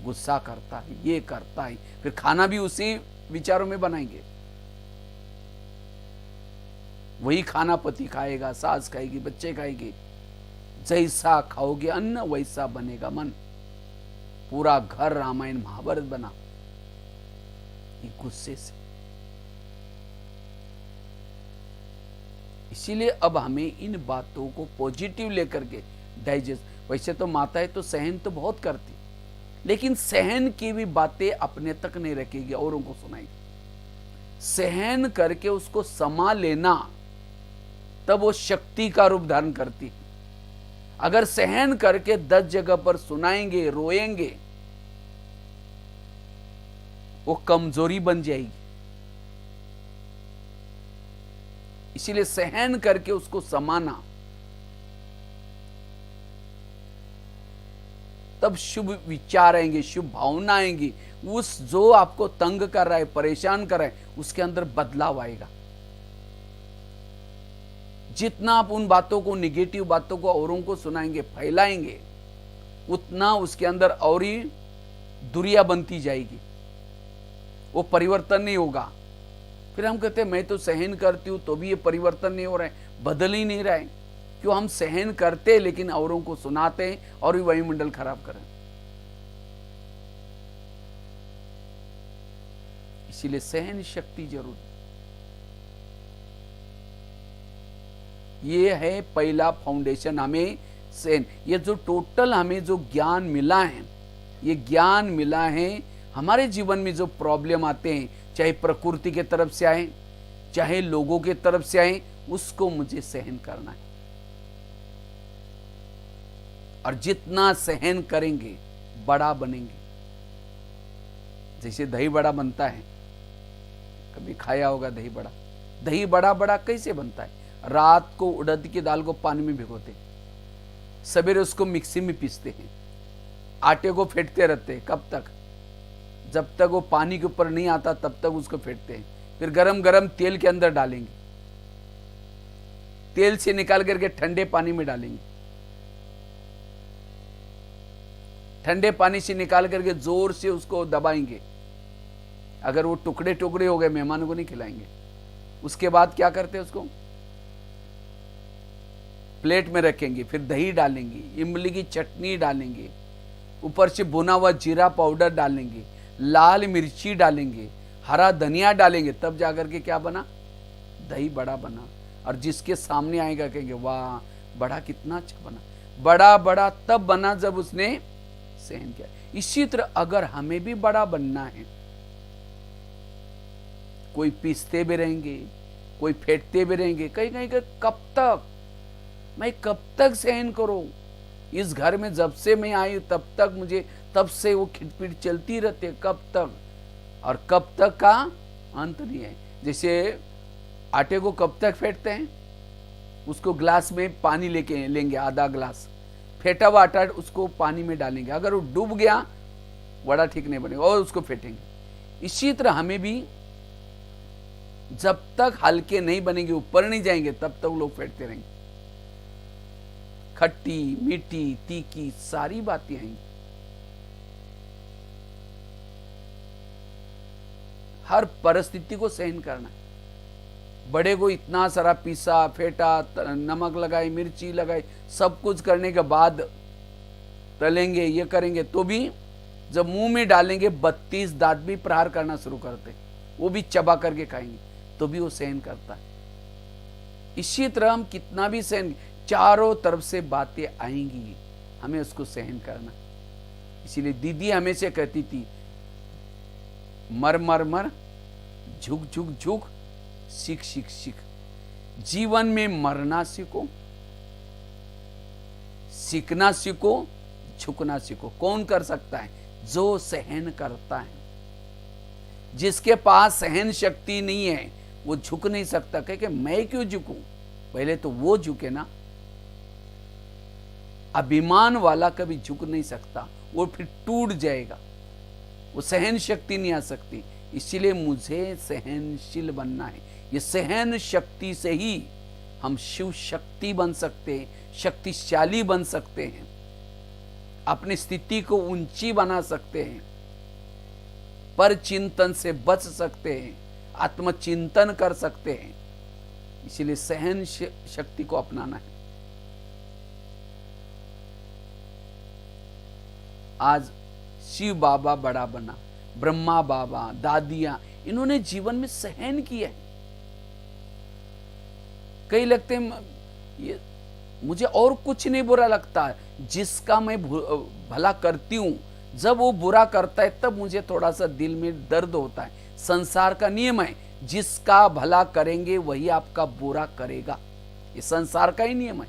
गुस्सा करता है, ये करता है, फिर खाना भी उसी विचारों में बनाएंगे। वही खाना पति खाएगा, सास खाएगी, बच्चे खाएंगे। जैसा खाओगे अन्न वैसा बनेगा मन। पूरा घर रामायण महाभारत बना ये गुस्से से। इसीलिए अब हमें इन बातों को पॉजिटिव लेकर के डाइजेस्ट। वैसे तो माताएं तो सहन तो बहुत करती, लेकिन सहन की भी बातें अपने तक नहीं रखेगी, औरों को सुनाएगी। सहन करके उसको समा लेना, तब वो शक्ति का रूप धारण करती है। अगर सहन करके 10 जगह पर सुनाएंगे, रोएंगे, वो कमजोरी बन जाएगी। इसीलिए सहन करके उसको समाना, तब शुभ विचार आएंगे, शुभ भावना आएंगी। उस जो आपको तंग कर रहा है, परेशान कर रहा है, उसके अंदर बदलाव आएगा। जितना आप उन बातों को, निगेटिव बातों को औरों को सुनाएंगे, फैलाएंगे, उतना उसके अंदर और ही दुरिया बनती जाएगी, वो परिवर्तन नहीं होगा। फिर हम कहते हैं मैं तो सहन करती हूं तो भी ये परिवर्तन नहीं हो रहा है, बदल ही नहीं रहा है। क्यों? हम सहन करते लेकिन औरों को सुनाते हैं और भी वायुमंडल खराब करें। इसीलिए सहन शक्ति जरूरी। ये है पहला फाउंडेशन हमें सहन। ये जो टोटल हमें जो ज्ञान मिला है, ये ज्ञान मिला है हमारे जीवन में जो प्रॉब्लम आते हैं, चाहे प्रकृति के तरफ से आए, चाहे लोगों के तरफ से आए, उसको मुझे सहन करना है। और जितना सहन करेंगे बड़ा बनेंगे। जैसे दही बड़ा बनता है, कभी खाया होगा दही बड़ा। दही बड़ा बड़ा कैसे बनता है? रात को उड़द की दाल को पानी में भिगोते, सवेरे उसको मिक्सी में पीसते हैं, आटे को फेंटते रहते हैं। कब तक? जब तक वो पानी के ऊपर नहीं आता तब तक उसको फेंटते हैं। फिर गरम गरम तेल के अंदर डालेंगे, तेल से निकाल करके ठंडे पानी में डालेंगे, ठंडे पानी से निकाल करके जोर से उसको दबाएंगे। अगर वो टुकड़े टुकड़े हो गए, मेहमानों को नहीं खिलाएंगे। उसके बाद क्या करते हैं? उसको प्लेट में रखेंगे, फिर दही डालेंगे, इमली की चटनी डालेंगे, ऊपर से भुना हुआ जीरा पाउडर डालेंगे, लाल मिर्ची डालेंगे, हरा धनिया डालेंगे, तब जाकर के क्या बना? दही बड़ा बना। और जिसके सामने आएगा कहेंगे वाह बड़ा कितना अच्छा बना। बड़ा बड़ा तब बना जब उसने सहन किया। इसी तरह अगर हमें भी बड़ा बनना है, कोई पीसते भी रहेंगे, कोई फेंटते भी रहेंगे, कहीं कहीं कब तक मैं कब तक सहन करूं? इस घर में जब से मैं आई तब तक मुझे, तब से वो खिटपिट चलती रहती है। कब तक? और कब तक का अंत नहीं है। जैसे आटे को कब तक फेंटते हैं? उसको ग्लास में पानी लेके लेंगे, आधा ग्लास फेंटा हुआ आटा उसको पानी में डालेंगे। अगर वो डूब गया वड़ा ठीक नहीं बनेगा, और उसको फेंटेंगे। इसी तरह हमें भी जब तक हल्के नहीं बनेंगे, ऊपर नहीं जाएंगे, तब तक लोग फेंटते रहेंगे। खट्टी मीठी तीखी सारी बातें आएंगी। हर परिस्थिति को सहन करना है। बड़े को इतना सारा पीसा फेंटा, नमक लगाई, मिर्ची लगाई, सब कुछ करने के बाद तलेंगे, ये करेंगे, तो भी जब मुंह में डालेंगे 32 दांत भी प्रहार करना शुरू करते, वो भी चबा करके खाएंगे, तो भी वो सहन करता है। इसी तरह हम कितना भी सहन, चारों तरफ से बातें आएंगी, हमें उसको सहन करना। इसीलिए दीदी हमेशा कहती थी, मर मर मर, झुक झुक झुक, सीख सीख सीख। जीवन में मरना सीखो, सीखना सीखो, झुकना सीखो। कौन कर सकता है? जो सहन करता है। जिसके पास सहन शक्ति नहीं है वो झुक नहीं सकता। कहे कि मैं क्यों झुकूं? पहले तो वो झुके ना। अभिमान वाला कभी झुक नहीं सकता, वो फिर टूट जाएगा, वो सहन शक्ति नहीं आ सकती। इसलिए मुझे सहनशील बनना है। ये सहन शक्ति से ही हम शिव शक्ति बन सकते हैं, शक्तिशाली बन सकते हैं, अपनी स्थिति को ऊंची बना सकते हैं, पर चिंतन से बच सकते हैं, आत्मचिंतन कर सकते हैं। इसलिए सहन शक्ति को अपनाना है। आज शिव बाबा बड़ा बना, ब्रह्मा बाबा, दादियां, इन्होंने जीवन में सहन किया है। कई लगते हैं ये मुझे और कुछ नहीं बुरा लगता, जिसका मैं भला करती हूं, जब वो बुरा करता है तब मुझे थोड़ा सा दिल में दर्द होता है। संसार का नियम है, जिसका भला करेंगे वही आपका बुरा करेगा। ये संसार का ही नियम है।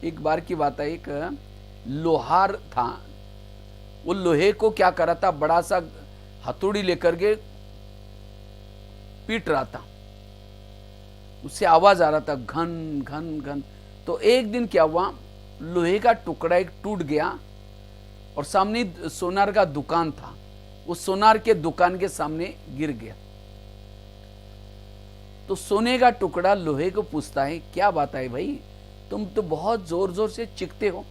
एक बार की बात है, एक लोहार था, वो लोहे को क्या करा था, बड़ा सा हथौड़ी लेकर के पीट रहा था। उससे आवाज आ रहा था, घन घन घन। तो एक दिन क्या हुआ, लोहे का टुकड़ा एक टूट गया और सामने सोनार का दुकान था, उस सोनार के दुकान के सामने गिर गया। तो सोने का टुकड़ा लोहे को पूछता है, क्या बात है भाई, तुम तो बहुत जोर जोर से चीखते हो।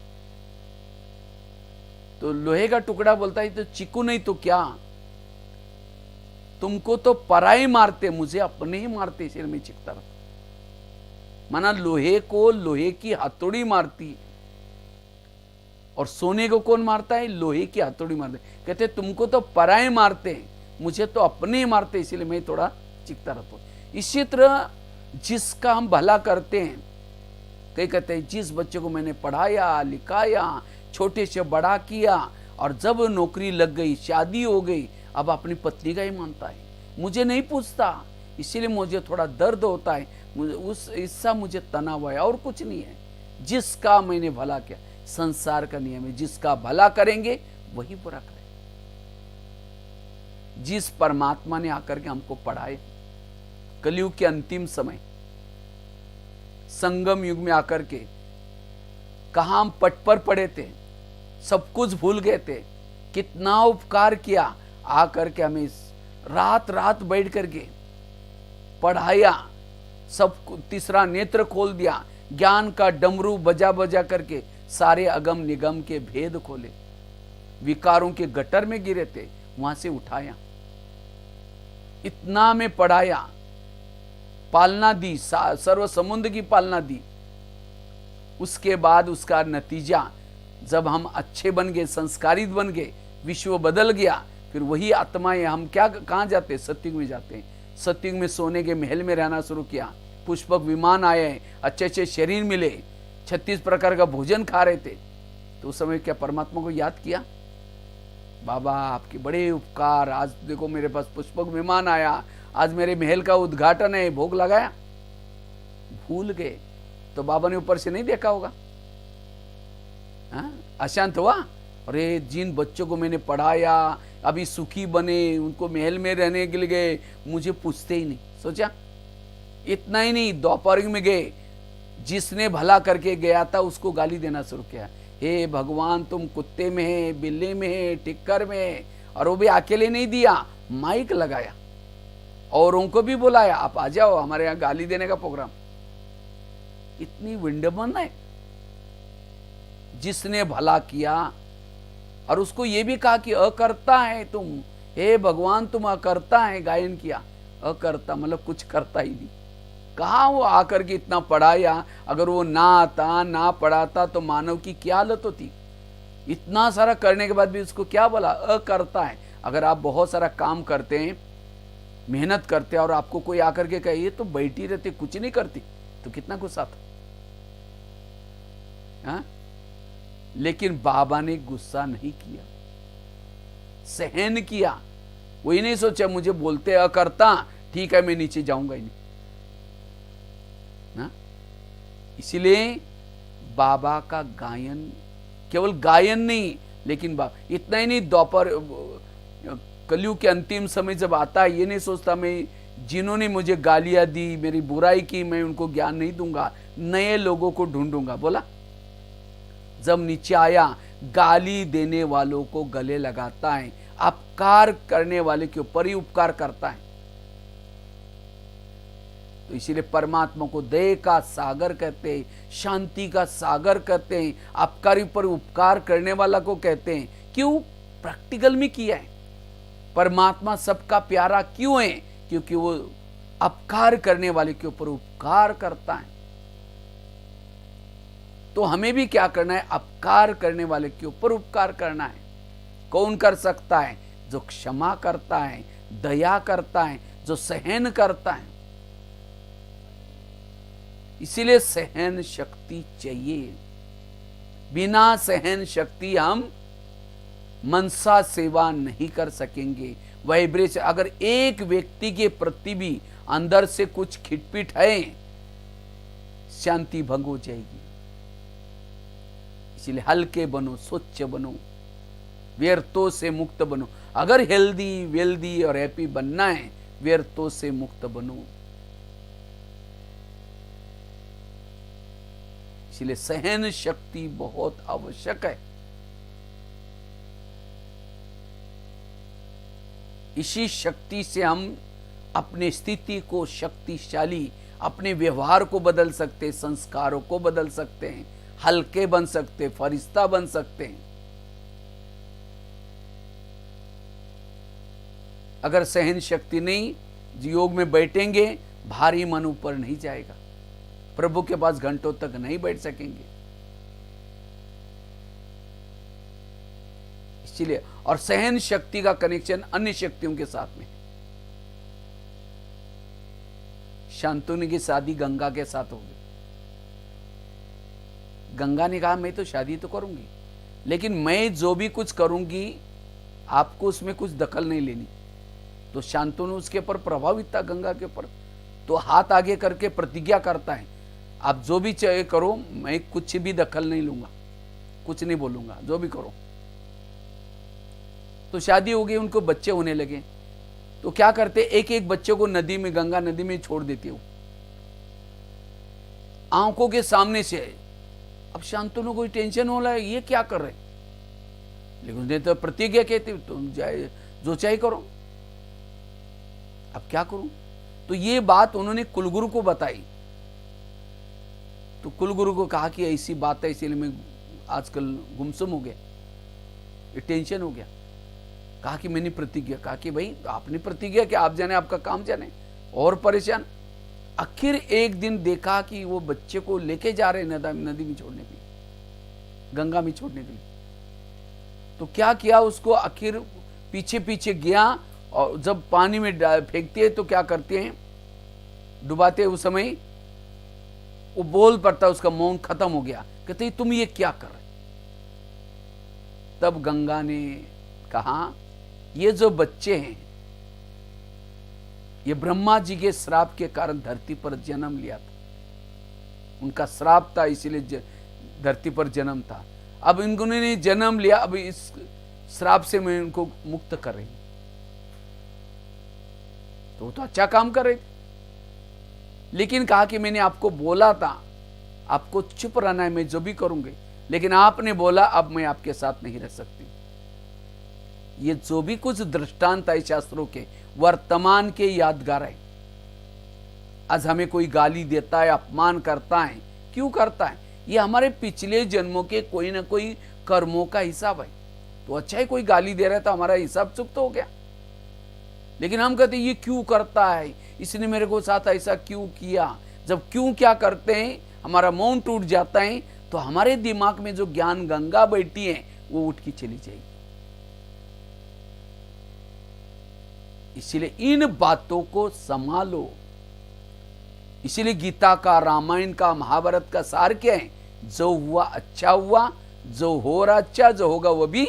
तो लोहे का टुकड़ा बोलता है, तो चीखू नहीं तो क्या, तुमको तो पराई मारते, मुझे अपने ही मारते, इसलिए मैं चीखता रहता। माना लोहे को लोहे की हथौड़ी मारती और सोने को कौन मारता है? लोहे की हथौड़ी मारते। कहते तुमको तो पराए मारते, मुझे तो अपने ही मारते, इसलिए मैं थोड़ा चीखता रहता हूं। इसी तरह जिसका हम भला करते हैं, कई कहते हैं जिस बच्चे को मैंने पढ़ाया लिखाया, छोटे से बड़ा किया, और जब नौकरी लग गई, शादी हो गई, अब अपनी पत्नी का ही मानता है, मुझे नहीं पूछता, इसीलिए मुझे थोड़ा दर्द होता है, इससे मुझे तनाव है, और कुछ नहीं है। जिसका मैंने भला किया, संसार का नियम है, जिसका भला करेंगे वही बुरा करेंगे। जिस परमात्मा ने आकर के हमको पढ़ाए, कलयुग के अंतिम समय, संगम युग में आकर के, कहां हम पट पर पड़े थे, सब कुछ भूल गए थे, कितना उपकार किया, आकर के हमें रात रात बैठ करके पढ़ाया, सब तीसरा नेत्र खोल दिया, ज्ञान का डमरू बजा बजा करके सारे अगम निगम के भेद खोले, विकारों के गटर में गिरे थे वहां से उठाया, इतना में पढ़ाया, पालना दी, सर्व समुद्र की पालना दी। उसके बाद उसका नतीजा, जब हम अच्छे बन गए, संस्कारित बन गए, विश्व बदल गया, फिर वही आत्माएं हम क्या कहां जाते? सत्युग में जाते हैं। सत्युग में सोने के महल में रहना शुरू किया, पुष्पक विमान आए, अच्छे अच्छे शरीर मिले, 36 प्रकार का भोजन खा रहे थे। तो उस समय क्या परमात्मा को याद किया? बाबा आपके बड़े उपकार, आज देखो मेरे पास पुष्पक विमान आया, आज मेरे महल का उद्घाटन है, भोग लगाया। भूल गए तो बाबा ने ऊपर से नहीं देखा होगा, अशांत हुआ। अरे जिन बच्चों को मैंने पढ़ाया, अभी सुखी बने, उनको महल में रहने के लिए गए, मुझे पूछते ही नहीं। सोचा इतना ही नहीं, दोपहर में गए, जिसने भला करके गया था उसको गाली देना शुरू किया, हे भगवान तुम कुत्ते में है, बिल्ली में है, टिक्कर में है। और वो भी अकेले नहीं दिया, माइक लगाया, औरों को भी बुलाया, आप आ जाओ हमारे यहाँ गाली देने का प्रोग्राम। इतनी विडंबना है। जिसने भला किया और उसको ये भी कहा कि अकर्ता है तुम, हे भगवान तुम अकर्ता है, गायन किया, अकर्ता मतलब कुछ करता ही नहीं। कहा वो आकर के इतना पढ़ाया, अगर वो ना आता ना पढ़ाता तो मानव की क्या हालत होती। इतना सारा करने के बाद भी उसको क्या बोला? अकर्ता है। अगर आप बहुत सारा काम करते हैं, मेहनत करते हैं, और आपको कोई आकर के कहे ये तो बैठी रहती कुछ नहीं करती, तो कितना गुस्सा था। हाँ? लेकिन बाबा ने गुस्सा नहीं किया, सहन किया। वही नहीं सोचा मुझे बोलते अकर्ता, ठीक है मैं नीचे जाऊंगा ही नहीं। हाँ? इसलिए बाबा का गायन, केवल गायन नहीं, लेकिन इतना ही नहीं, दोपहर कलयुग के अंतिम समय जब आता है, ये नहीं सोचता मैं जिन्होंने मुझे गालियां दी, मेरी बुराई की, मैं उनको ज्ञान नहीं दूंगा, नए लोगों को ढूंढूंगा। बोला जब नीचे आया, गाली देने वालों को गले लगाता है, अपकार करने वाले के ऊपर ही उपकार करता है। तो इसीलिए परमात्मा को दया का सागर कहते हैं, शांति का सागर कहते हैं, अपकारी पर उपकार करने वाला को कहते हैं। क्यों? प्रैक्टिकल में किया है। परमात्मा सबका प्यारा क्यों है? क्योंकि वो अपकार करने वाले के ऊपर उपकार करता है। तो हमें भी क्या करना है? अपकार करने वाले के ऊपर उपकार करना है। कौन कर सकता है? जो क्षमा करता है, दया करता है, जो सहन करता है। इसीलिए सहन शक्ति चाहिए। बिना सहन शक्ति हम मनसा सेवा नहीं कर सकेंगे। वाइब्रेशन, अगर एक व्यक्ति के प्रति भी अंदर से कुछ खिटपिट है, शांति भंग हो जाएगी। इसलिए हल्के बनो, स्वच्छ बनो, व्यर्थों से मुक्त बनो। अगर हेल्दी, वेल्दी और हैप्पी बनना है, व्यर्थों से मुक्त बनो। इसलिए सहन शक्ति बहुत आवश्यक है। इसी शक्ति से हम अपनी स्थिति को शक्तिशाली, अपने व्यवहार को बदल सकते हैं, संस्कारों को बदल सकते हैं, हल्के बन सकते, फरिश्ता बन सकते हैं। अगर सहन शक्ति नहीं, योग में बैठेंगे, भारी मन ऊपर नहीं जाएगा, प्रभु के पास घंटों तक नहीं बैठ सकेंगे। इसलिए, और सहन शक्ति का कनेक्शन अन्य शक्तियों के साथ में। शांतनु की शादी गंगा के साथ होगी। गंगा ने कहा मैं तो शादी तो करूंगी, लेकिन मैं जो भी कुछ करूंगी आपको उसमें कुछ दखल नहीं लेनी। तो शांतनु उसके ऊपर प्रभावित था, गंगा के ऊपर। तो हाथ आगे करके प्रतिज्ञा करता है, आप जो भी चाहे करो, मैं कुछ भी दखल नहीं लूंगा, कुछ नहीं बोलूंगा, जो भी करो। तो शादी हो गई, उनको बच्चे होने लगे। तो क्या करते, एक एक बच्चे को नदी में, गंगा नदी में छोड़ देती हूं, आंखों के सामने से। अब शांतनु को टेंशन हो रहा है, ये क्या कर रहे, लेकिन उन्हें तो प्रतिज्ञा कहती, तुम जाए जो चाहे करो, अब क्या करूं। तो ये बात उन्होंने कुलगुरु को बताई। तो कुलगुरु को कहा कि ऐसी बात है, इसीलिए मैं आजकल गुमसुम हो गया, ये टेंशन हो गया। कहा कि मैंने प्रतिज्ञा, कहा कि भाई आपने प्रतिज्ञा कि आप जाने, आपका काम जाने, और परेशान। आखिर एक दिन देखा कि वो बच्चे को लेके जा रहे नदी में छोड़ने के लिए, गंगा में छोड़ने के लिए। तो क्या किया, उसको आखिर पीछे पीछे गया, और जब पानी में फेंकते हैं तो क्या करते हैं, डुबाते उस समय वो बोल पड़ता, उसका मौन खत्म हो गया। कहते तुम ये क्या कर रहे। तब गंगा ने कहा, ये जो बच्चे हैं, ये ब्रह्मा जी के श्राप के कारण धरती पर जन्म लिया था, उनका श्राप था, इसीलिए धरती पर जन्म था। अब इन्होंने जन्म लिया, अब इस श्राप से मैं इनको मुक्त कर रही हूं। तो अच्छा काम कर रहे थे, लेकिन कहा कि मैंने आपको बोला था, आपको चुप रहना है, मैं जो भी करूंगी, लेकिन आपने बोला अब मैं आपके साथ नहीं रह सकती। ये जो भी कुछ दृष्टांत है शास्त्रों के, वर्तमान के यादगार है। आज हमें कोई गाली देता है, अपमान करता है, क्यों करता है? ये हमारे पिछले जन्मों के कोई ना कोई कर्मों का हिसाब है। तो अच्छा है, कोई गाली दे रहा है तो हमारा हिसाब चुप तो हो गया। लेकिन हम कहते ये क्यों करता है, इसने मेरे को साथ ऐसा क्यों किया। जब क्यों क्या करते हैं, हमारा मौन टूट जाता है, तो हमारे दिमाग में जो ज्ञान गंगा बैठी है वो उठ की चली जाएगी। इसलिए इन बातों को संभालो। इसीलिए गीता का, रामायण का, महाभारत का सार क्या है? जो हुआ अच्छा हुआ, जो हो रहा अच्छा, जो होगा वो भी।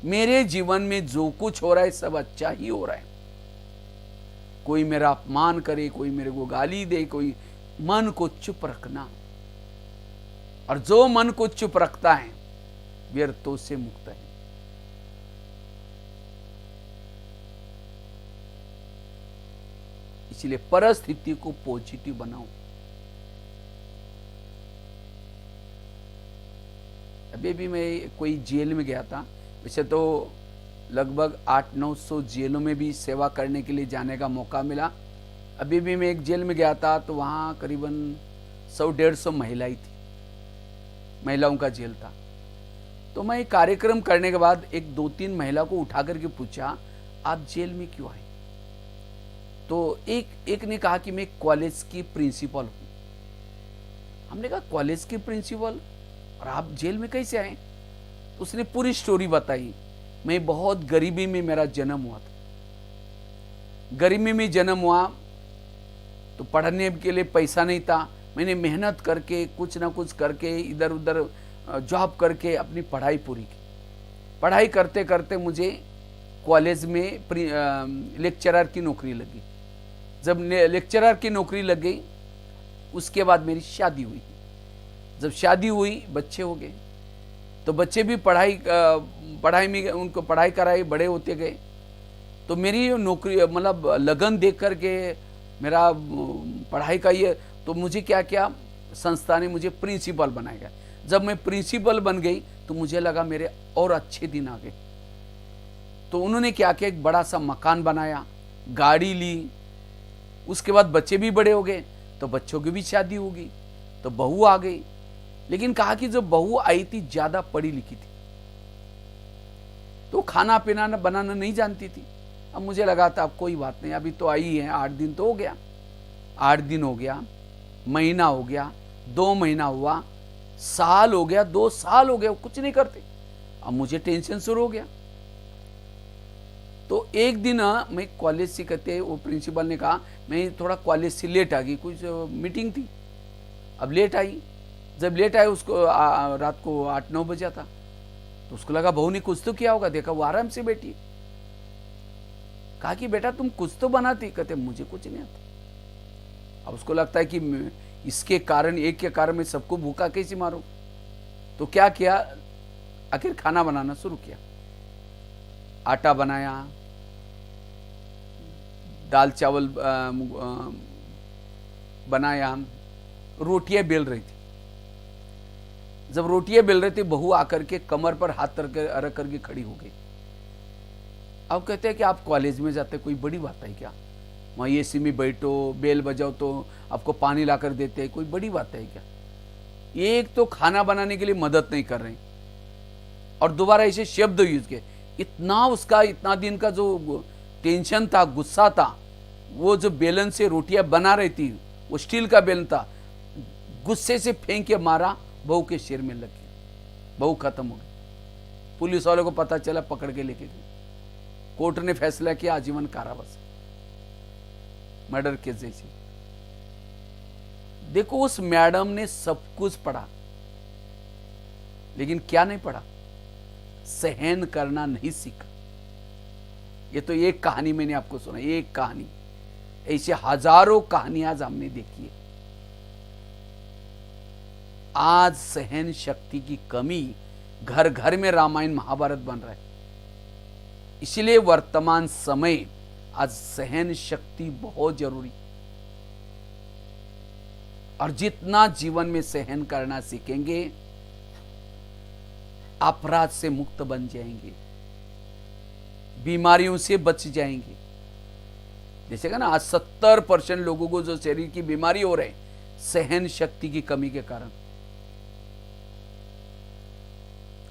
मेरे जीवन में जो कुछ हो रहा है सब अच्छा ही हो रहा है। कोई मेरा अपमान करे, कोई मेरे को गाली दे, कोई मन को चुप रखना, और जो मन को चुप रखता है व्यर्थों से मुक्त है। इसलिए परिस्थिति को पॉजिटिव बनाओ। अभी भी मैं कोई जेल में गया था, वैसे तो लगभग 800-900 जेलों में भी सेवा करने के लिए जाने का मौका मिला। अभी भी मैं एक जेल में गया था तो वहाँ करीबन 100-150 महिलाएं थी, महिलाओं का जेल था। तो मैं कार्यक्रम करने के बाद एक 2-3 महिला को उठा करके पूछा, आप जेल में क्यों आए? तो एक ने कहा कि मैं कॉलेज की प्रिंसिपल हूँ। हमने कहा कॉलेज की प्रिंसिपल और आप जेल में कैसे आए? उसने पूरी स्टोरी बताई। मैं बहुत गरीबी में मेरा जन्म हुआ था, गरीबी में जन्म हुआ तो पढ़ने के लिए पैसा नहीं था। मैंने मेहनत करके कुछ ना कुछ करके इधर उधर जॉब करके अपनी पढ़ाई पूरी की। पढ़ाई करते करते मुझे कॉलेज में लेक्चरर की नौकरी लगी। जब लेक्चरर की नौकरी लग गई उसके बाद मेरी शादी हुई। जब शादी हुई बच्चे हो गए, तो बच्चे भी पढ़ाई में उनको पढ़ाई कराई, बड़े होते गए। तो मेरी नौकरी मतलब लगन देख करके मेरा पढ़ाई का ये, तो मुझे क्या क्या संस्था ने मुझे प्रिंसिपल बनाया। जब मैं प्रिंसिपल बन गई तो मुझे लगा मेरे और अच्छे दिन आ गए। तो उन्होंने क्या किया, एक बड़ा सा मकान बनाया, गाड़ी ली। उसके बाद बच्चे भी बड़े हो गए तो बच्चों की भी शादी होगी, तो बहू आ गई। लेकिन कहा कि जो बहू आई थी ज्यादा पढ़ी लिखी थी, तो खाना पीना बनाना नहीं जानती थी। अब मुझे लगा था अब कोई बात नहीं, अभी तो आई है, 8 दिन तो हो गया। 8 दिन हो गया, महीना हो गया, 2 महीना हुआ, साल हो गया, 2 साल हो गया, कुछ नहीं करते। अब मुझे टेंशन शुरू हो गया। तो एक दिन मैं कॉलेज से कहते, वो प्रिंसिपल ने कहा मैं थोड़ा कॉलेज से लेट आ गई, कुछ मीटिंग थी। अब लेट आई। जब लेट आए उसको रात को 8-9 बजा था, तो उसको लगा बहू ने कुछ तो किया होगा। देखा वो आराम से बैठी। कहा कि बेटा तुम कुछ तो बनाती? कहते मुझे कुछ नहीं आता। अब उसको लगता है कि इसके कारण, एक के कारण मैं सबको भूखा कैसे मारूं। तो क्या किया, आखिर खाना बनाना शुरू किया। आटा बनाया, दाल चावल बनाया, रोटियां बेल रही थी। जब रोटियां बेल रही थी, बहू आकर के कमर पर हाथ रख करके खड़ी हो गई। अब कहते हैं कि आप कॉलेज में जाते, कोई बड़ी बात है क्या? वहाँ एसी में बैठो, बेल बजाओ तो आपको पानी ला कर देते हैं, कोई बड़ी बात है क्या? एक तो खाना बनाने के लिए मदद नहीं कर रहे, और दोबारा ऐसे शब्द यूज किए। इतना उसका, इतना दिन का जो टेंशन था, गुस्सा था, वो जो बेलन से रोटियां बना रही थी, वो स्टील का बेलन था, गुस्से से फेंक के मारा, बहू के सिर में लग गया। बहू खत्म हो गई। पुलिस वालों को पता चला, पकड़ के लेके गए। कोर्ट ने फैसला किया आजीवन कारावास, मर्डर केस जैसी। देखो उस मैडम ने सब कुछ पढ़ा, लेकिन क्या नहीं पढ़ा? सहन करना नहीं सीखा। ये तो एक कहानी मैंने आपको सुना, एक कहानी। ऐसे हजारों कहानियां आज हमने देखी है। आज सहन शक्ति की कमी, घर घर में रामायण महाभारत बन रहा है। इसलिए वर्तमान समय आज सहन शक्ति बहुत जरूरी, और जितना जीवन में सहन करना सीखेंगे, अपराध से मुक्त बन जाएंगे, बीमारियों से बच जाएंगे। जैसे कि ना आज 70% लोगों को जो शरीर की बीमारी हो रहे, सहन शक्ति की कमी के कारण।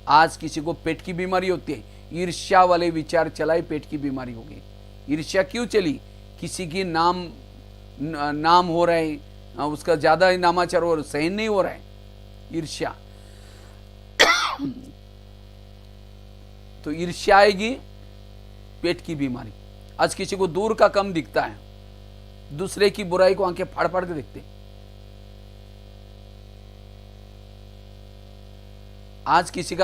आज किसी को पेट की बीमारी होती है, ईर्ष्या वाले विचार चलाए, पेट की बीमारी हो गई। ईर्ष्या क्यों चली? किसी की नाम हो रहे हैं, उसका ज्यादा नामाचार हो, सहन नहीं हो रहा है, ईर्ष्या। तो ईर्ष्या आएगी, पेट की बीमारी। आज किसी को दूर का कम दिखता है, दूसरे की बुराई को आंखें फाड़ फाड़ के देखते। आज किसी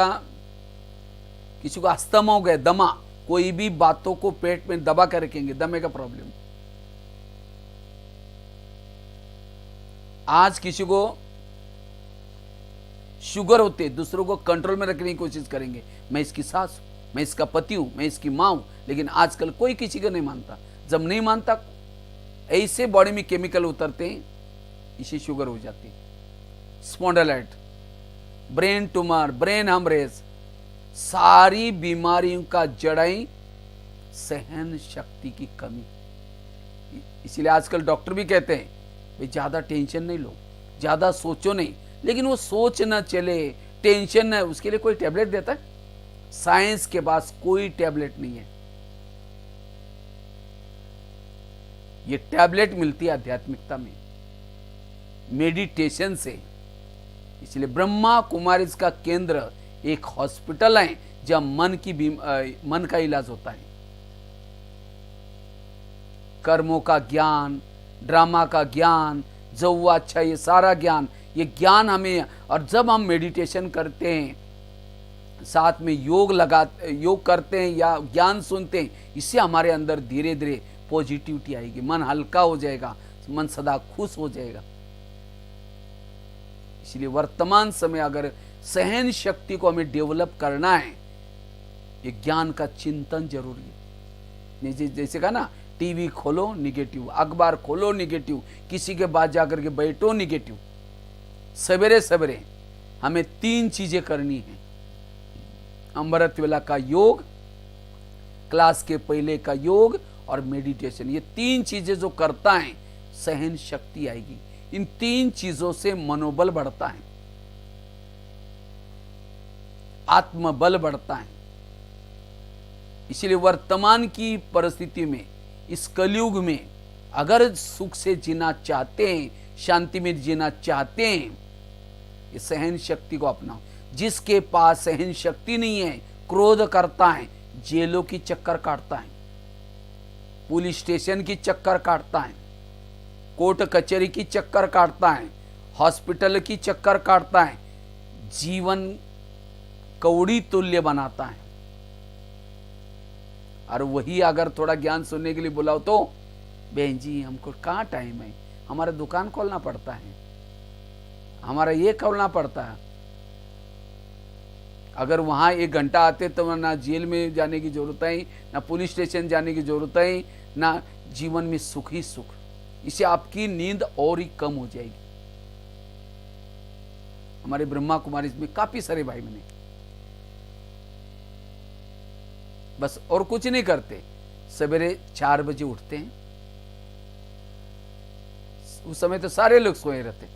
को अस्थमा हो गया, दमा, कोई भी बातों को पेट में दबा कर रखेंगे, दमे का प्रॉब्लम। आज किसी को शुगर होते, दूसरों को कंट्रोल में रखने की कोशिश करेंगे, मैं इसकी सास हूं, मैं इसका पति हूं, मैं इसकी मां हूं, लेकिन आजकल कोई किसी को नहीं मानता। जब नहीं मानता, ऐसे बॉडी में केमिकल उतरते हैं, इसे शुगर हो जाती है, स्पॉन्डिलाइट, ब्रेन ट्यूमर, ब्रेन हेमरेज, सारी बीमारियों का जड़ें सहन शक्ति की कमी। इसीलिए आजकल डॉक्टर भी कहते हैं भाई ज्यादा टेंशन नहीं लो, ज्यादा सोचो नहीं, लेकिन वो सोच न चले, टेंशन न, उसके लिए कोई टैबलेट देता है? साइंस के पास कोई टैबलेट नहीं है। ये टैबलेट मिलती है आध्यात्मिकता में, मेडिटेशन से। इसलिए ब्रह्मा कुमारी का केंद्र एक हॉस्पिटल है जहां मन का इलाज होता है। कर्मों का ज्ञान, ड्रामा का ज्ञान, जो हुआ अच्छा, ये सारा ज्ञान, ये ज्ञान हमें, और जब हम मेडिटेशन करते हैं, साथ में योग करते हैं या ज्ञान सुनते हैं, इससे हमारे अंदर धीरे धीरे पॉजिटिविटी आएगी, मन हल्का हो जाएगा, मन सदा खुश हो जाएगा। इसलिए वर्तमान समय अगर सहन शक्ति को हमें डेवलप करना है, ये ज्ञान का चिंतन जरूरी है। जैसे कहा ना, टीवी खोलो निगेटिव, अखबार खोलो निगेटिव, किसी के बाद जाकर के बैठो निगेटिव। सवेरे सवेरे हमें 3 चीजें करनी है। अमृत वेला का योग, क्लास के पहले का योग और मेडिटेशन। ये 3 चीजें जो करता है, सहन शक्ति आएगी। इन 3 चीजों से मनोबल बढ़ता है, आत्मबल बढ़ता है। इसलिए वर्तमान की परिस्थिति में, इस कलयुग में, अगर सुख से जीना चाहते हैं, शांति में जीना चाहते हैं, ये सहन शक्ति को अपनाओ। जिसके पास सहन शक्ति नहीं है, क्रोध करता है, जेलों की चक्कर काटता है, पुलिस स्टेशन की चक्कर काटता है, कोर्ट कचहरी की चक्कर काटता है, हॉस्पिटल की चक्कर काटता है, जीवन कौड़ी तुल्य बनाता है। और वही अगर थोड़ा ज्ञान सुनने के लिए बुलाओ तो, बहन जी हमको कहाँ टाइम है, हमारा दुकान खोलना पड़ता है, हमारा ये खोलना पड़ता है। अगर वहां 1 घंटा आते तो ना जेल में जाने की जरूरत है, ना पुलिस स्टेशन जाने की जरूरत है, ना जीवन में सुख ही सुख। इससे आपकी नींद और ही कम हो जाएगी। हमारे ब्रह्मा कुमारी में काफी सारे भाई बने, बस और कुछ नहीं करते। सवेरे 4 बजे उठते हैं, उस समय तो सारे लोग सोए रहते।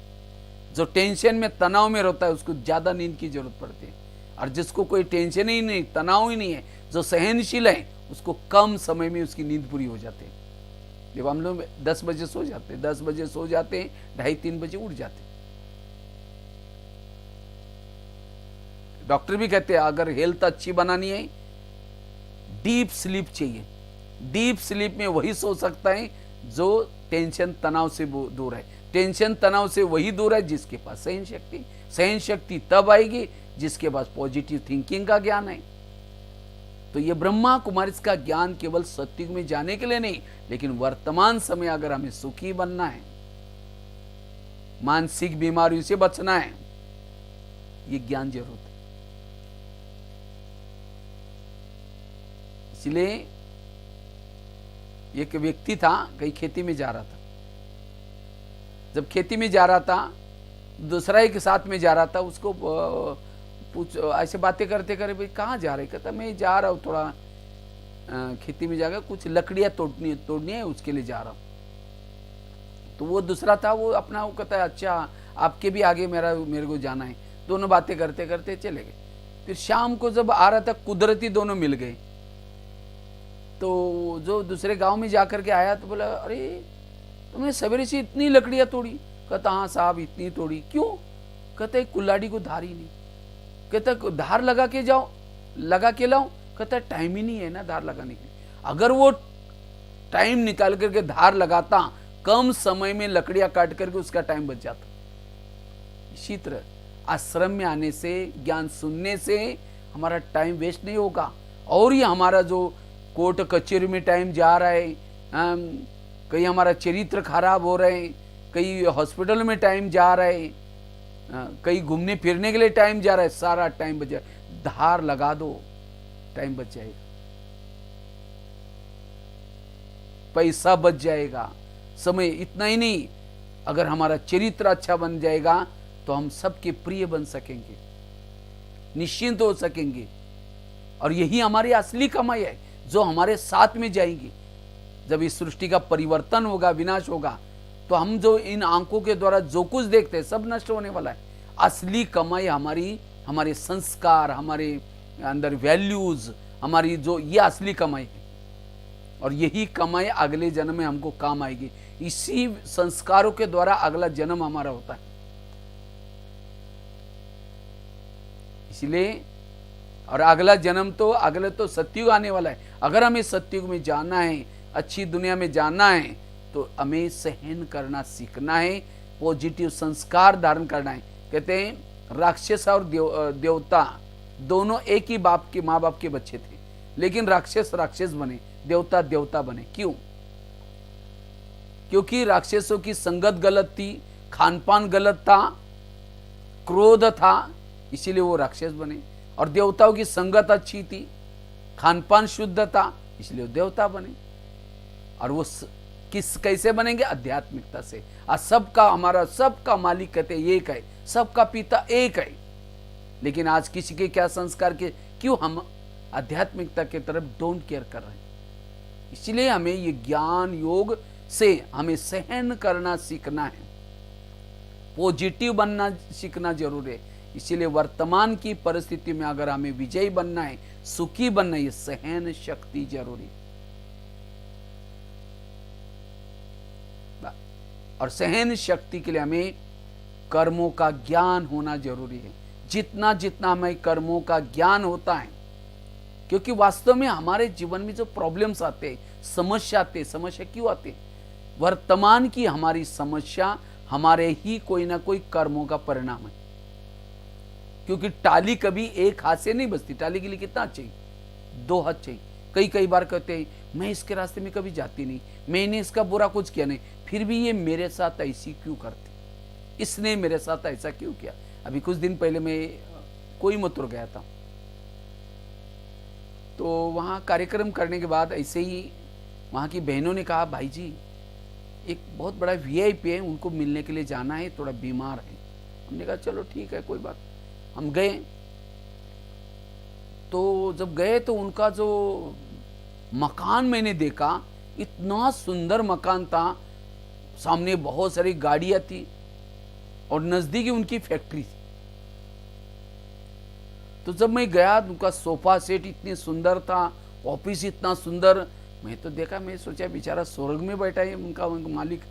जो टेंशन में, तनाव में रहता है, उसको ज्यादा नींद की जरूरत पड़ती है। और जिसको कोई टेंशन ही नहीं, तनाव ही नहीं है, जो सहनशील है, उसको कम समय में उसकी नींद पूरी हो जाती है। जब हम लोग 10 बजे सो जाते हैं, 10 बजे सो जाते हैं, 2:30-3 बजे उठ जाते हैं। डॉक्टर भी कहते हैं अगर हेल्थ अच्छी बनानी है, डीप स्लीप चाहिए। डीप स्लीप में वही सो सकता है जो टेंशन तनाव से दूर है। टेंशन तनाव से वही दूर है जिसके पास सहन शक्ति। सहन शक्ति तब आएगी जिसके पास पॉजिटिव थिंकिंग का ज्ञान है। तो ये ब्रह्मा कुमारी का ज्ञान केवल सत्युग में जाने के लिए नहीं, लेकिन वर्तमान समय अगर हमें सुखी बनना है, मानसिक बीमारियों से बचना है, ये ज्ञान जरूरत है। इसलिए एक व्यक्ति था, कहीं खेती में जा रहा था। जब खेती में जा रहा था, दूसरा एक साथ में जा रहा था, उसको पूछ ऐसे बातें करते करे, भाई कहाँ जा रहे? कहता मैं जा रहा हूँ थोड़ा खेती में जाकर कुछ लकड़ियाँ तोड़नी है, उसके लिए जा रहा हूँ। तो वो दूसरा था, वो अपना वो कहता है अच्छा आपके भी आगे मेरे को जाना है। दोनों बातें करते करते चले गए। फिर शाम को जब आ रहा था, कुदरती दोनों मिल गए। तो जो दूसरे गांव में जाकर के आया तो बोला अरे तुमने सवेरे से इतनी लकड़ियाँ तोड़ी? कहता हाँ साहब इतनी तोड़ी। क्यों? कहता कुल्हाड़ी को धार ही नहीं। कहता धार लगा के जाओ, लगा के लाओ। कहता टाइम ही नहीं है ना धार लगाने के। अगर वो टाइम निकाल करके धार लगाता, कम समय में लकड़ियां काट करके उसका टाइम बच जाता। इसी तरह आश्रम में आने से, ज्ञान सुनने से हमारा टाइम वेस्ट नहीं होगा। और ये हमारा जो कोर्ट कचहरी में टाइम जा रहा है, कहीं हमारा चरित्र खराब हो रहे हैं, कहीं हॉस्पिटल में टाइम जा रहा है, कहीं घूमने फिरने के लिए टाइम जा रहा है, सारा टाइम बच जाए। धार लगा दो, टाइम बच जाएगा, पैसा बच जाएगा, समय। इतना ही नहीं, अगर हमारा चरित्र अच्छा बन जाएगा तो हम सबके प्रिय बन सकेंगे, निश्चिंत हो सकेंगे। और यही हमारी असली कमाई है जो हमारे साथ में जाएगी। जब इस सृष्टि का परिवर्तन होगा, विनाश होगा, तो हम जो इन आंखों के द्वारा जो कुछ देखते हैं सब नष्ट होने वाला है। असली कमाई हमारे संस्कार, हमारे अंदर वैल्यूज, हमारी जो ये असली कमाई है। और यही कमाई अगले जन्म में हमको काम आएगी। इसी संस्कारों के द्वारा अगला जन्म हमारा होता है। इसलिए, और अगला जन्म तो अगले तो सतयुग आने वाला है। अगर हमें सतयुग में जाना है, अच्छी दुनिया में जाना है, तो हमें सहन करना सीखना है, पॉजिटिव संस्कार धारण करना है। कहते हैं राक्षस और देवता दोनों एक ही बाप के, माँ बाप के बच्चे थे, लेकिन राक्षस राक्षस बने, देवता देवता बने। क्यों? क्योंकि राक्षसों की संगत गलत थी, खान पान गलत था, क्रोध था, इसीलिए वो राक्षस बने। और देवताओं की संगत अच्छी थी, खान पान शुद्ध था, इसलिए वो देवता बने। और वो कैसे बनेंगे? आध्यात्मिकता से। आज सबका, हमारा सबका मालिक कहते एक है, सबका पिता एक है। लेकिन आज किसी के क्या संस्कार के, क्यों हम आध्यात्मिकता की तरफ डोंट केयर कर रहे हैं। इसलिए हमें ये ज्ञान योग से हमें सहन करना सीखना है, पॉजिटिव बनना सीखना जरूरी है। इसीलिए वर्तमान की परिस्थिति में अगर हमें विजयी बनना है, सुखी बनना है, सहन शक्ति जरूरी है। और सहन शक्ति के लिए हमें कर्मों का ज्ञान होना जरूरी है। जितना जितना हमें कर्मों का ज्ञान होता है, क्योंकि वास्तव में हमारे जीवन में जो प्रॉब्लम्स आते हैं, समस्या आते हैं, समस्या क्यों आते हैं? वर्तमान की हमारी समस्या हमारे ही कोई ना कोई कर्मों का परिणाम है। क्योंकि टाली कभी एक हाथ से नहीं बचती, टाली के लिए कितना चाहिए? 2 हाथ चाहिए। कई बार कहते हैं मैं इसके रास्ते में कभी जाती नहीं, मैंने इसका बुरा कुछ किया नहीं, फिर भी ये मेरे साथ ऐसी क्यों करती, इसने मेरे साथ ऐसा क्यों किया। अभी कुछ दिन पहले मैं कोयम्बतूर गया था, तो वहाँ कार्यक्रम करने के बाद ऐसे ही वहाँ की बहनों ने कहा, भाई जी एक बहुत बड़ा वीआईपी है, उनको मिलने के लिए जाना है, थोड़ा बीमार है। हमने कहा चलो ठीक है, कोई बात। हम गए, तो जब गए तो उनका जो मकान मैंने देखा, इतना सुंदर मकान था, सामने बहुत सारी गाड़ियां थी और नजदीक उनकी फैक्ट्री थी। तो जब मैं गया, उनका सोफा सेट इतने सुंदर था, ऑफिस इतना सुंदर, मैं तो देखा, मैं सोचा बेचारा स्वर्ग में बैठा है उनका मालिक।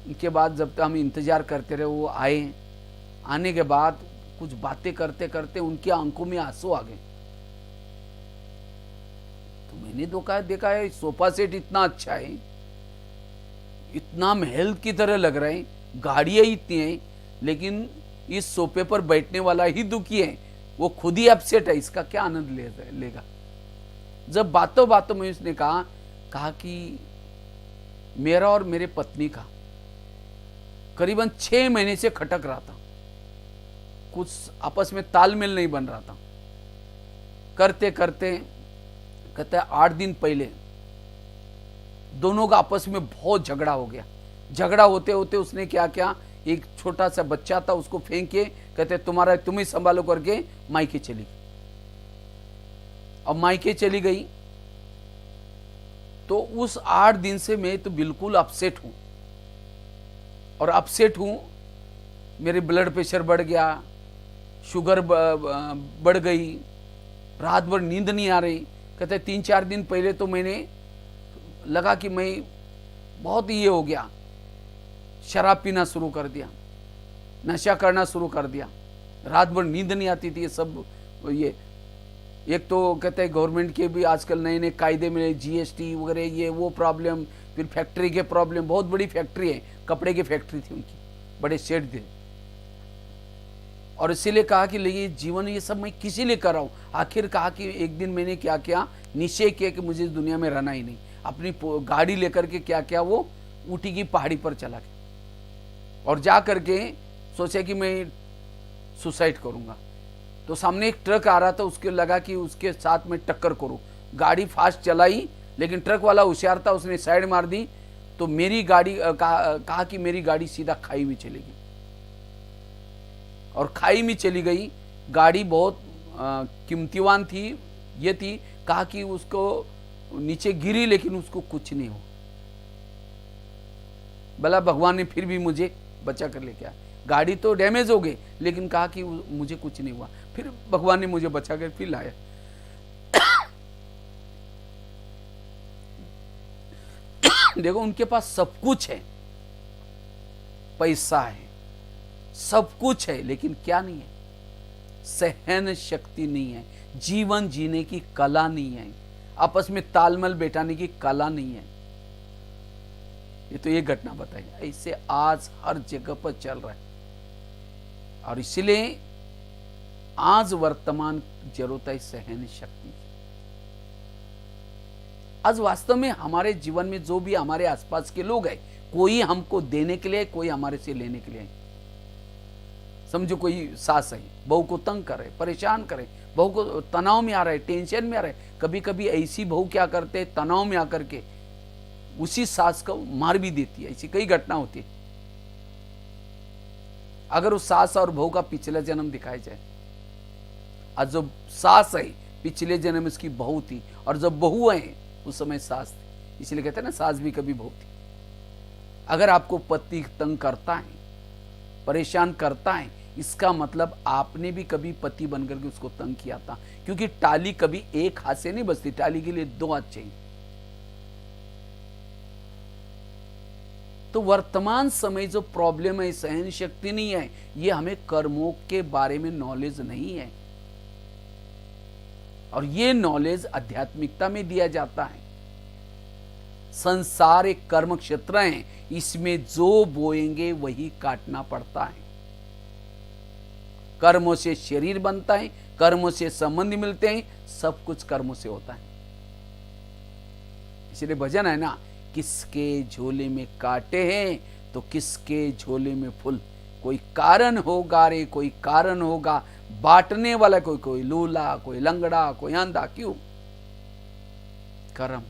उनके बाद जब तक हम इंतजार करते रहे, वो आए। आने के बाद कुछ बातें करते करते उनकी आंखों में आंसू आ गए। तो मैंने देखा है सोफा सेट इतना अच्छा है, इतना महल की तरह लग रहा है, गाड़ियां इतनी हैं, लेकिन इस सोफे पर बैठने वाला ही दुखी है, वो खुद ही अपसेट है, इसका क्या आनंद लेगा। जब बातों बातों में उसने कहा कि मेरा और मेरे पत्नी का करीबन 6 महीने से खटक रहा था, कुछ आपस में तालमेल नहीं बन रहा था। करते करते कहते 8 दिन पहले दोनों का आपस में बहुत झगड़ा हो गया। झगड़ा होते होते उसने क्या किया, एक छोटा सा बच्चा था उसको फेंक के कहते तुम ही संभालो करके मायके चली गई। अब मायके चली गई तो उस 8 दिन से मैं तो बिल्कुल अपसेट हूं, और अपसेट हूं, मेरे ब्लड प्रेशर बढ़ गया, शुगर बढ़ गई, रात भर नींद नहीं आ रही। कहते 3-4 दिन पहले तो मैंने लगा कि मैं बहुत ये हो गया, शराब पीना शुरू कर दिया, नशा करना शुरू कर दिया, रात भर नींद नहीं आती थी। ये सब ये एक तो कहते हैं गवर्नमेंट के भी आजकल नए नए कायदे मिले, जीएसटी वगैरह, ये वो प्रॉब्लम, फिर फैक्ट्री के प्रॉब्लम। बहुत बड़ी फैक्ट्री है, कपड़े की फैक्ट्री थी उनकी, बड़े शेड थे। और इसीलिए कहा कि ये जीवन ये सब मैं किसी लिए कर रहा हूँ। आखिर कहा कि एक दिन मैंने क्या किया, निश्चय किया कि मुझे इस दुनिया में रहना ही नहीं। अपनी गाड़ी लेकर के क्या किया, वो ऊटी की पहाड़ी पर चला गया और जा करके सोचा कि मैं सुसाइड करूंगा। तो सामने एक ट्रक आ रहा था, उसके लगा कि उसके साथ में टक्कर करूं। गाड़ी फास्ट चलाई, लेकिन ट्रक वाला होशियार था, उसने साइड मार दी। तो मेरी गाड़ी कहा कि मेरी गाड़ी सीधा खाई में चलेगी और खाई में चली गई। गाड़ी बहुत कीमतीवान थी, ये थी। कहा कि उसको नीचे गिरी लेकिन उसको कुछ नहीं हो। भला भगवान ने फिर भी मुझे बचा कर लेके आया। गाड़ी तो डैमेज हो गई, लेकिन कहा कि मुझे कुछ नहीं हुआ। फिर भगवान ने मुझे बचा कर फिर लाया। देखो, उनके पास सब कुछ है, पैसा है, सब कुछ है, लेकिन क्या नहीं है? सहन शक्ति नहीं है, जीवन जीने की कला नहीं है, आपस में तालमेल बैठाने की कला नहीं है। ये तो ये घटना बताई, ऐसे आज हर जगह पर चल रहा है। और इसलिए आज वर्तमान जरूरत है सहन शक्ति। आज वास्तव में हमारे जीवन में जो भी हमारे आसपास के लोग हैं, कोई हमको देने के लिए, कोई हमारे से लेने के लिए। समझो कोई सास है, बहू को तंग करे, परेशान करे, बहू को तनाव में आ रहा है, टेंशन में आ रहा है। कभी कभी ऐसी बहू क्या करते हैं, तनाव में आकर के उसी सास को मार भी देती है। ऐसी कई घटना होती है। अगर उस सास और बहू का पिछला जन्म दिखाया जाए, आज जो सास है पिछले जन्म इसकी बहू थी, और जब बहू है उस समय सास थी। इसलिए कहते हैं ना, सास भी कभी बहू थी। अगर आपको पति तंग करता है, परेशान करता है, इसका मतलब आपने भी कभी पति बनकर के उसको तंग किया था। क्योंकि टाली कभी एक हाथ से नहीं बजती, टाली के लिए दो हाथ चाहिए। तो वर्तमान समय जो प्रॉब्लम है, सहन शक्ति नहीं है, ये हमें कर्मों के बारे में नॉलेज नहीं है। और ये नॉलेज आध्यात्मिकता में दिया जाता है। संसार एक कर्म क्षेत्र है, इसमें जो बोएंगे वही काटना पड़ता है। कर्मों से शरीर बनता है, कर्मों से संबंध मिलते हैं, सब कुछ कर्मों से होता है। इसलिए भजन है ना, किसके झोले में कांटे हैं तो किसके झोले में फूल। कोई कारण होगा रे, कोई कारण होगा, बांटने वाला कोई लूला, कोई लंगड़ा, कोई अंधा। क्यों? कर्म।